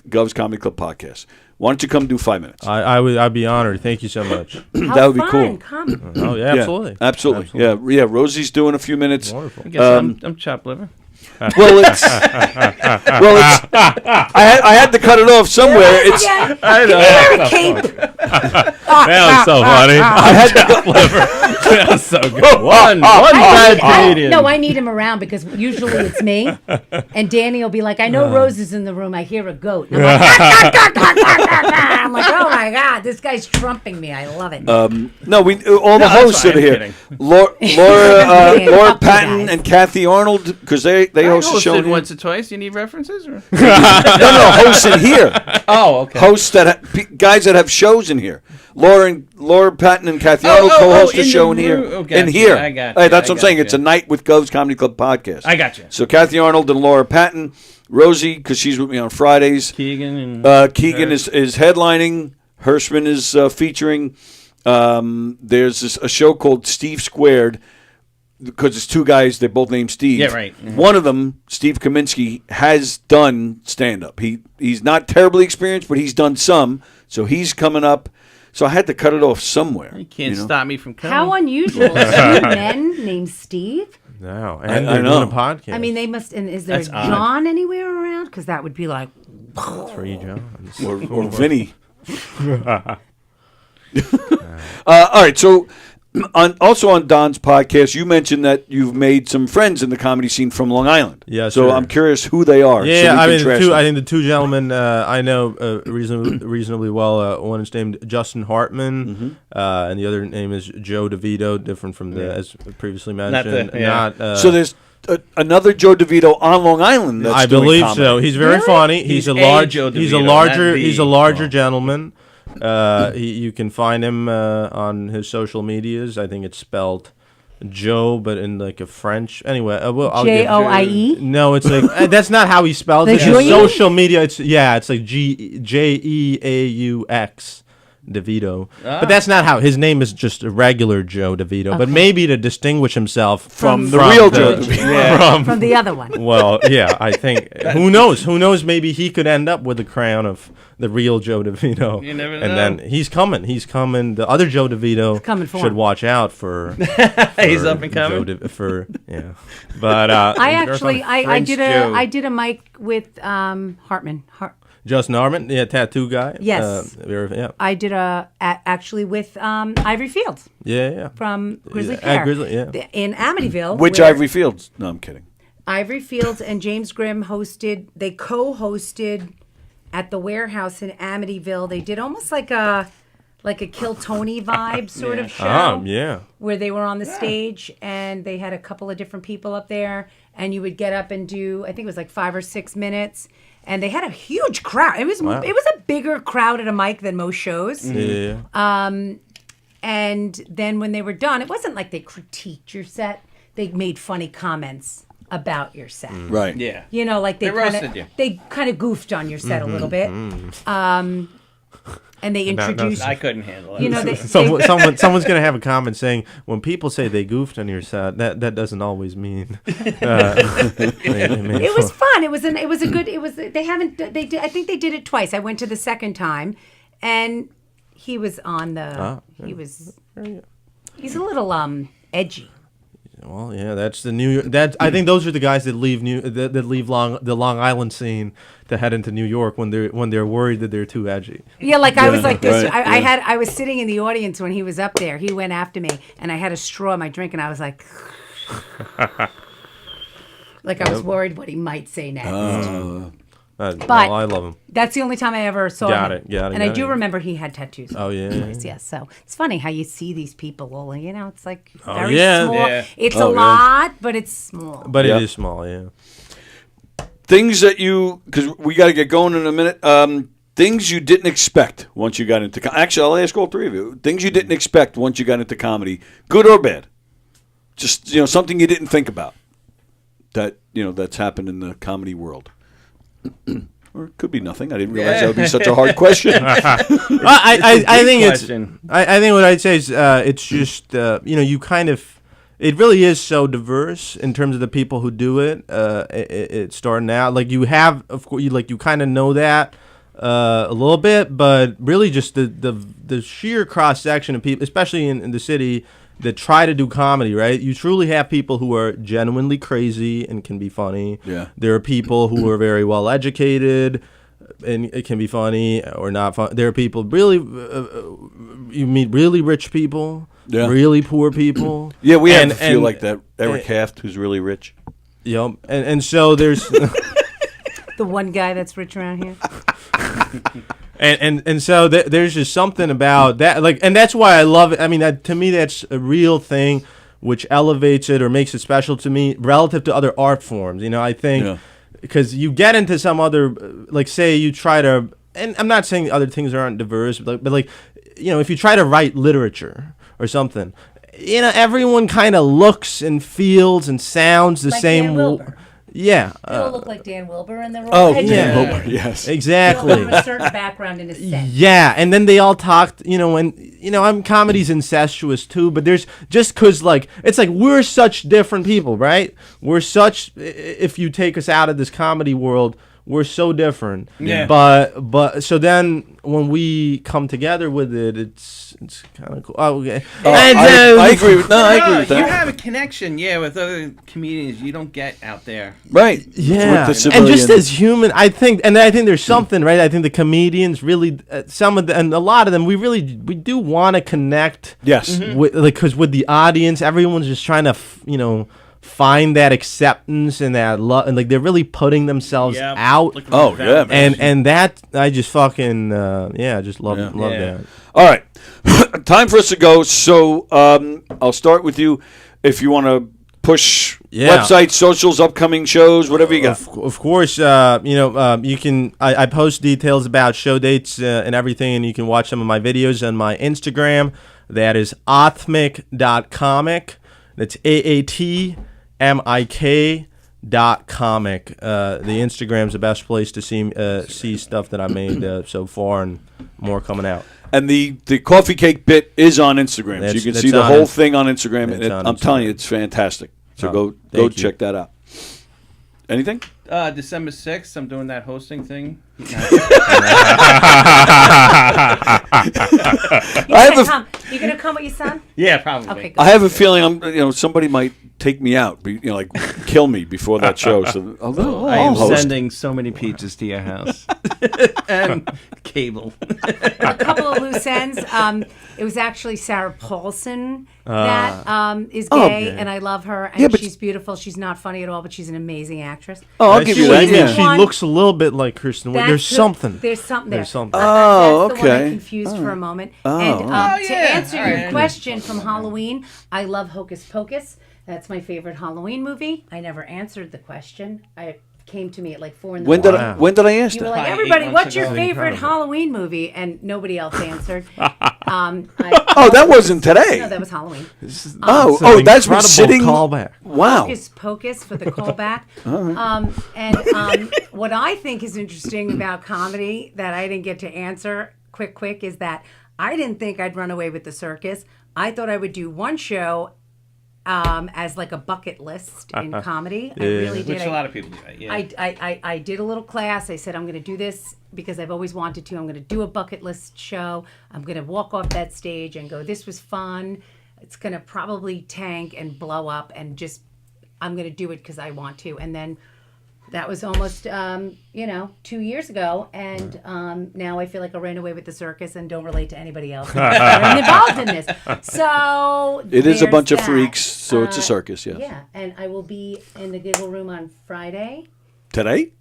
Gov's Comedy Club podcast. Why don't you come do 5 minutes? I'd be honored. Thank you so much. That would be cool. Come. Oh yeah, absolutely. Absolutely. Yeah. Rosie's doing a few minutes. Wonderful. I guess I'm chopped liver. Well, it's. I had to cut it off somewhere. It's. I know. That was so funny. I had to go. That was so good. One bad comedian. No, I need him around because usually it's me. And Danny will be like, I know Rose is in the room. I hear a goat. And I'm like, oh my God, this guy's trumping me. I love it. No, all the hosts fine, that are I'm here. kidding. Laura Couple Patton guys. and Kathy Arnold, because they host a show. hosted in here. once or twice. You need references? Or? No, hosts in here. Oh, okay. Hosts guys that have shows in here. Laura Patton and Kathy Arnold co-host a in show the in here. room. Oh, gotcha. In here. I got you. Hey, that's I what I'm saying. got It's you. a night with Gov's Comedy Club podcast. I got you. So Kathy Arnold and Laura Patton, Rosie, because she's with me on Fridays. Keegan and Keegan is headlining. Hirschman is featuring. There's a show called Steve Squared, because it's two guys. They're both named Steve. Yeah, right. Mm-hmm. One of them, Steve Kaminsky, has done stand-up. He's not terribly experienced, but he's done some. So he's coming up. So I had to cut it off somewhere. You can't know? stop me from coming. How unusual. Two men named Steve? No, I and they're know. doing a podcast. I mean, they must. And is there That's odd. John anywhere around? Because that would be like. 3 Johns. Or Vinny. All right, so also on Don's podcast, you mentioned that you've made some friends in the comedy scene from Long Island. Yeah, so sure. I'm curious who they are. Yeah, so we I can mean, trash them. I think the two gentlemen I know reasonably well. One is named Justin Hartman, Mm-hmm. and the other name is Joe DeVito, different from the as previously mentioned. So there's another Joe DeVito on Long Island. That's I doing believe comedy. so. He's very funny. He's a Joe He's a DeVito, larger. not He's the- a larger gentleman. You can find him on his social medias. I think it's spelled Joe, but in like a French. Anyway, I'll give- Joie? No, it's like that's not how he spells The it. Joyeux? His social media. It's like Jeaux. DeVito, but that's not how his name is. Just a regular Joe DeVito, but maybe to distinguish himself From the real Joe DeVito. Yeah. From the other one. Well, yeah, I think who knows? Maybe he could end up with the crown of the real Joe DeVito. You never and know. then he's coming. The other Joe DeVito coming for should him. watch out for. He's for up and coming. Yeah, but I actually, I French Joe. I did a mic with Hartman. Justin Hartman, tattoo guy. Yes. Yeah. I did actually with Ivory Fields Yeah. from Grizzly Yeah, Pear. Grizzly, yeah. In Amityville. Which where Ivory Fields? No, I'm kidding. Ivory Fields and James Grimm hosted. They co-hosted at the warehouse in Amityville. They did almost like a Kill Tony vibe sort of show. Yeah. Where they were on the stage and they had a couple of different people up there, and you would get up and do, I think it was like 5 or 6 minutes, and they had a huge crowd. It was a bigger crowd at a mic than most shows. Yeah. And then when they were done, it wasn't like they critiqued your set. They made funny comments about your set. Right. Yeah. You know, like they roasted you. They kind of goofed on your set a little bit. And they introduced. I couldn't handle it. You know, someone's gonna have a comment saying when people say they goofed on your set, that doesn't always mean. It was fun. It was a good. It was. They haven't. They did. I think they did it twice. I went to the second time, and he was on the. He was. He's a little edgy. Well, yeah, that's the New York. I think those are the guys that leave the Long Island scene to head into New York when they're worried that they're too edgy. Yeah, like I was like this. Right, I was sitting in the audience when he was up there. He went after me, and I had a straw in my drink, and I was like, I was worried what he might say next. But I love him. That's the only time I ever saw him. Got it. And I do remember he had tattoos. Oh, yeah. Yes. So it's funny how you see these people. Well, you know, it's like Oh, very yeah. small. Yeah. It's a lot, but it's small. But it is small, yeah. Things that because we got to get going in a minute. Things you didn't expect once you got into actually, I'll ask all three of you. Things you didn't expect once you got into comedy, good or bad. Just something you didn't think about that that's happened in the comedy world. Or it could be nothing. I didn't realize that would be such a hard question. I think I think what I'd say is it's just you kind of it really is so diverse in terms of the people who do it. It's starting out like you have of course you kind of know that a little bit, but really just the sheer cross section of people, especially in the city, that try to do comedy, right? You truly have people who are genuinely crazy and can be funny. Yeah. There are people who are very well educated and it can be funny or not fun. There are people really, you meet really rich people, really poor people. Yeah, we have a few like that. Eric Haft, who's really rich. Yep. And so there's... The one guy that's rich around here. And so there's just something about that, and that's why I love it. I mean, to me, that's a real thing, which elevates it or makes it special to me relative to other art forms. I think because you get into some other, say you try to, and I'm not saying other things aren't diverse, but if you try to write literature or something, everyone kind of looks and feels and sounds the same. Dan Wilber. Yeah. They all look like Dan Wilber, and they're all Dan Wilber, yes. Exactly. They all have a certain background in a sense. Yeah, and then they all talked, and comedy's incestuous too, but there's just because, it's like we're such different people, right? We're such, if you take us out of this comedy world, we're so different. Yeah. But so then when we come together with it, it's kind of cool. Oh, okay. I agree with that. You have a connection, with other comedians you don't get out there. Right. Yeah. And just as human, I think there's something, right? I think the comedians really, some of them, and a lot of them, we do want to connect. Yes. Because with the audience, everyone's just trying to, find that acceptance and that love, and they're really putting themselves out. Oh yeah, and that I just fucking just love that. All right, time for us to go. So I'll start with you. If you want to push websites, socials, upcoming shows, whatever you got. Of course, you can. I post details about show dates and everything, and you can watch some of my videos on my Instagram. That is Aatmik.comic. That's AATMIK.comic. The Instagram's the best place to see stuff that I made so far, and more coming out. And the coffee cake bit is on Instagram. So you can see the whole thing on Instagram. And I'm telling you, it's fantastic. So go check that out. Anything? December 6th, I'm doing that hosting thing. You You gonna come with your son? Yeah, probably. Okay, good. I have a feeling somebody might take me out, like kill me before that show. So I am I'll host. sending so many pizzas to your house and cable. A couple of loose ends. It was actually Sarah Paulson that is gay, and I love her. And she's beautiful. She's not funny at all, but she's an amazing actress. Oh, I'll give you that. Yeah. She looks a little bit like Kristen Wiig. There's something. There's something there. There's something. Oh, that's the one I okay. confused for a moment. Oh. And to answer your question from Halloween, I love Hocus Pocus. That's my favorite Halloween movie. I never answered the question. It came to me at like 4 in the morning. When did I ask You that? were like, everybody, what's your favorite Halloween movie? And nobody else answered. That wasn't today. No, that was Halloween. That's been sitting. Callback. Wow. Hocus Pocus for the callback. What I think is interesting about comedy that I didn't get to answer quick is that I didn't think I'd run away with the circus. I thought I would do one show as like a bucket list in comedy. I really did. Which a lot of people do that, yeah. I did a little class. I said, I'm going to do this because I've always wanted to. I'm going to do a bucket list show. I'm going to walk off that stage and go, this was fun. It's going to probably tank and blow up and just, I'm going to do it because I want to. And then that was almost, 2 years ago. And now I feel like I ran away with the circus and don't relate to anybody else involved in this. So it is a bunch of that. freaks, so it's a circus, yes. Yeah, and I will be in the Giggle Room on Friday. Today?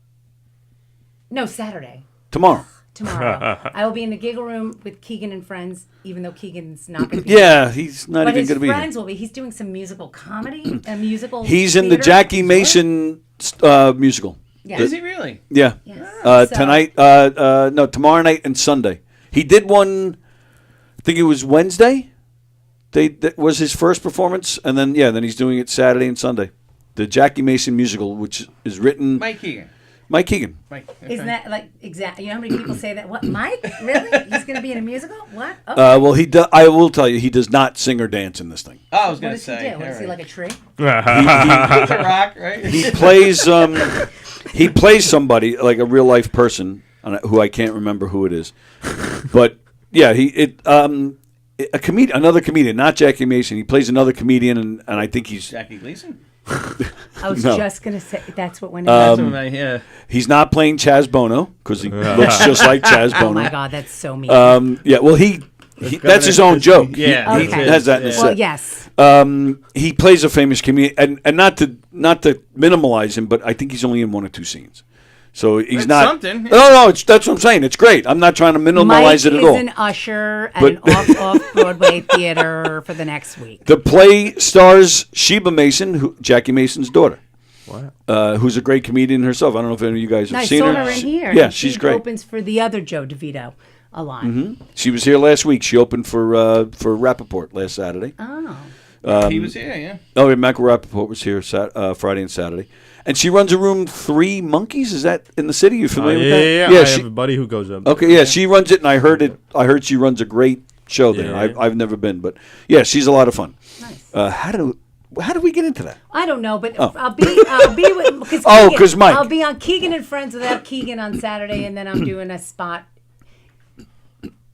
No, Saturday. Tomorrow. I will be in the Giggle Room with Keegan and friends, even though Keegan's not going to be Yeah, he's not even going to be But his friends here. will be. He's doing some musical comedy, a musical He's in the theater. Jackie Mason musical. Yeah. Is he really? Yeah. Yes. Tonight, no, tomorrow night and Sunday. He did one, I think it was Wednesday. That was his first performance. And then he's doing it Saturday and Sunday. The Jackie Mason musical, which is written... Mike Keegan. Okay. Isn't that like exactly? You know how many people say that? What, Mike? Really? He's going to be in a musical? What? Okay. Well, he does. I will tell you, he does not sing or dance in this thing. Oh, I was What going to does say. he do? What is he, like a tree? It's a rock, right? He plays. He plays somebody like a real life person who I can't remember who it is, but yeah, a comedian, another comedian, not Jackie Mason. He plays another comedian, and I think he's Jackie Gleason. I was No. just going to say that's what went That's in. what I He's not playing Chaz Bono because he looks just like Chaz Bono. Oh my God, that's so mean. Yeah, well, that's his own joke. Yeah, he Okay. has that in his Well, set. yes. He plays a famous comedian, and not to minimalize him, but I think he's only in 1 or 2 scenes. So he's That's not something. No, that's what I'm saying. It's great. I'm not trying to minimalize Mike it at all. is an usher at But- an off-Broadway theater for the next week. The play stars Sheba Mason, Jackie Mason's daughter. Wow. Who's a great comedian herself. I don't know if any of you guys have I seen saw her. her in here. Yeah, and she's she great. opens for the other Joe DeVito a lot. She was here last week. She opened for Rappaport last Saturday. Oh. he was here, yeah. Oh, yeah, Michael Rappaport was here Friday and Saturday. And she runs a room 3 Monkeys. Is that in the city? You familiar with that? Yeah. I she, have a buddy who goes up. Okay, yeah, she runs it, and I heard she runs a great show there. Yeah. I've never been, but yeah, she's a lot of fun. Nice. How do we get into that? I don't know, but Oh. I'll be with because Oh, 'cause Mike. I'll be on Keegan and Friends without Keegan on Saturday, and then I'm doing a spot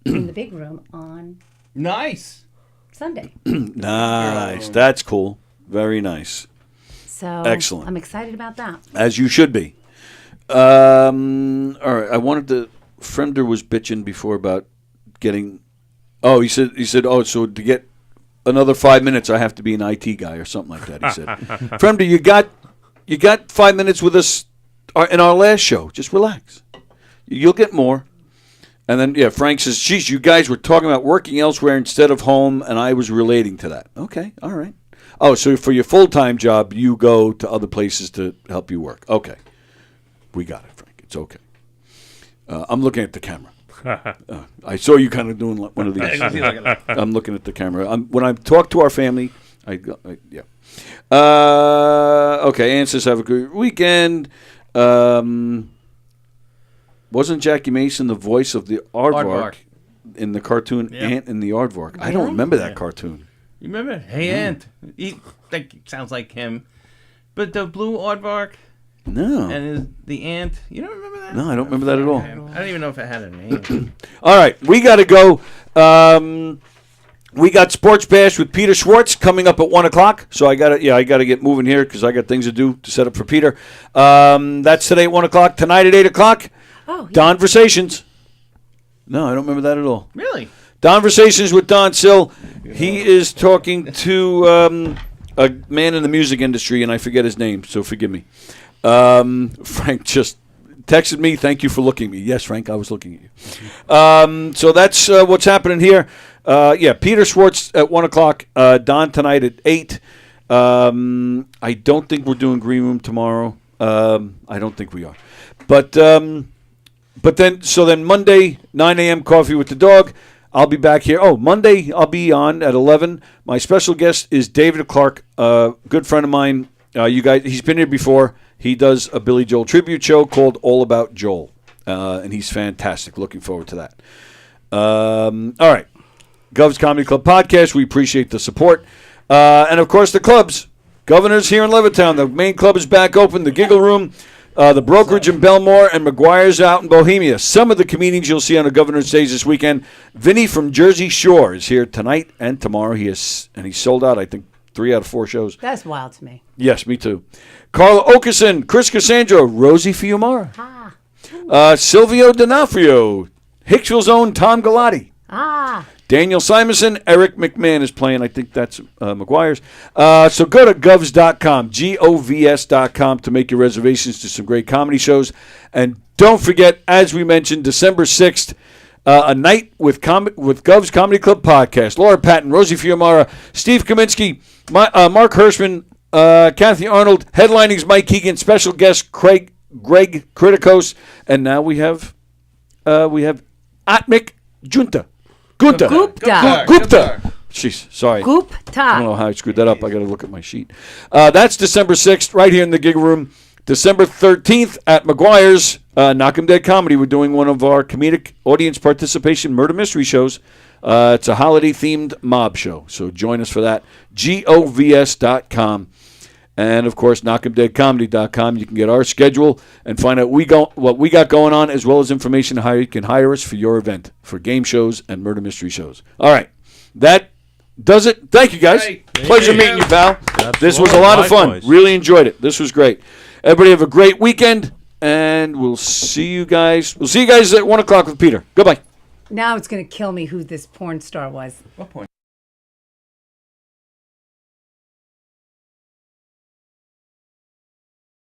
in the big room on Nice. Sunday. Nice, that's cool. Very nice. So Excellent. I'm excited about that. As you should be. All right. I wanted to. Fremder was bitching before about getting. Oh, he said. Oh, so to get another 5 minutes, I have to be an IT guy or something like that. He said. Fremder, you got 5 minutes with us in our last show. Just relax. You'll get more. And then Frank says, "Geez, you guys were talking about working elsewhere instead of home, and I was relating to that." Okay. All right. Oh, so for your full-time job, you go to other places to help you work. Okay. We got it, Frank. It's okay. I'm looking at the camera. I saw you kind of doing one of these. I'm looking at the camera. When I talk to our family, yeah. Okay, Ann says, have a good weekend. Wasn't Jackie Mason the voice of the Aardvark in the cartoon Ant and the Aardvark? I don't remember that cartoon. You remember? Hey, Ant. That sounds like him. But the blue aardvark. No. And the ant. You don't remember that? No, I don't remember that at all. I don't even know if it had a name. All right, we got to go. We got Sports Bash with Peter Schwartz coming up at 1 o'clock. So I gotta get moving here because I got things to do to set up for Peter. That's today at 1 o'clock. Tonight at 8 o'clock. Oh, yeah. Donversations. No, I don't remember that at all. Really? Donversations with Don Sill. He is talking to a man in the music industry, and I forget his name, so forgive me. Frank just texted me. Thank you for looking at me. Yes, Frank, I was looking at you. So that's what's happening here. Peter Schwartz at 1 o'clock. Don tonight at 8. I don't think we're doing Green Room tomorrow. I don't think we are. But then Monday, 9 a.m. Coffee with the Dog. I'll be back here. Oh, Monday I'll be on at 11. My special guest is David Clark, a good friend of mine. You guys, he's been here before. He does a Billy Joel tribute show called All About Joel, and he's fantastic. Looking forward to that. All right. Gov's Comedy Club podcast. We appreciate the support. And, of course, the clubs. Governor's here in Levittown. The main club is back open. The Giggle Room, the Brokerage in Belmore, and McGuire's out in Bohemia. Some of the comedians you'll see on the Governor's stage this weekend. Vinny from Jersey Shore is here tonight and tomorrow. He sold out, I think, 3 out of 4 shows. That's wild to me. Yes, me too. Carla Okerson, Chris Cassandro, Rosie Fiumara, Silvio D'Onofrio, Hicksville's own Tom Galati. Daniel Simonson, Eric McMahon is playing. I think that's McGuire's. So go to govs.com, govs.com, to make your reservations to some great comedy shows. And don't forget, as we mentioned, December 6th, a night with Gov's Comedy Club podcast. Laura Patton, Rosie Fiumara, Steve Kaminsky, Mark Hirschman, Kathy Arnold. Headlining's Mike Keegan. Special guest Greg Kritikos. And now we have Aatmik Gupta. Jeez, sorry. Gupta. I don't know how I screwed that up. I got to look at my sheet. That's December 6th, right here in the Giggle Room. December 13th at McGuire's, Knock 'em Dead Comedy. We're doing one of our comedic audience participation murder mystery shows. It's a holiday-themed mob show, so join us for that. govs.com. And, of course, knockemdeadcomedy.com. You can get our schedule and find out what we got going on, as well as information on how you can hire us for your event, for game shows and murder mystery shows. All right. That does it. Thank you, guys. Hey, Pleasure meeting you, pal. This was a lot of fun. Really enjoyed it. This was great. Everybody have a great weekend, and we'll see you guys. We'll see you guys at 1 o'clock with Peter. Goodbye. Now it's going to kill me who this porn star was. What point?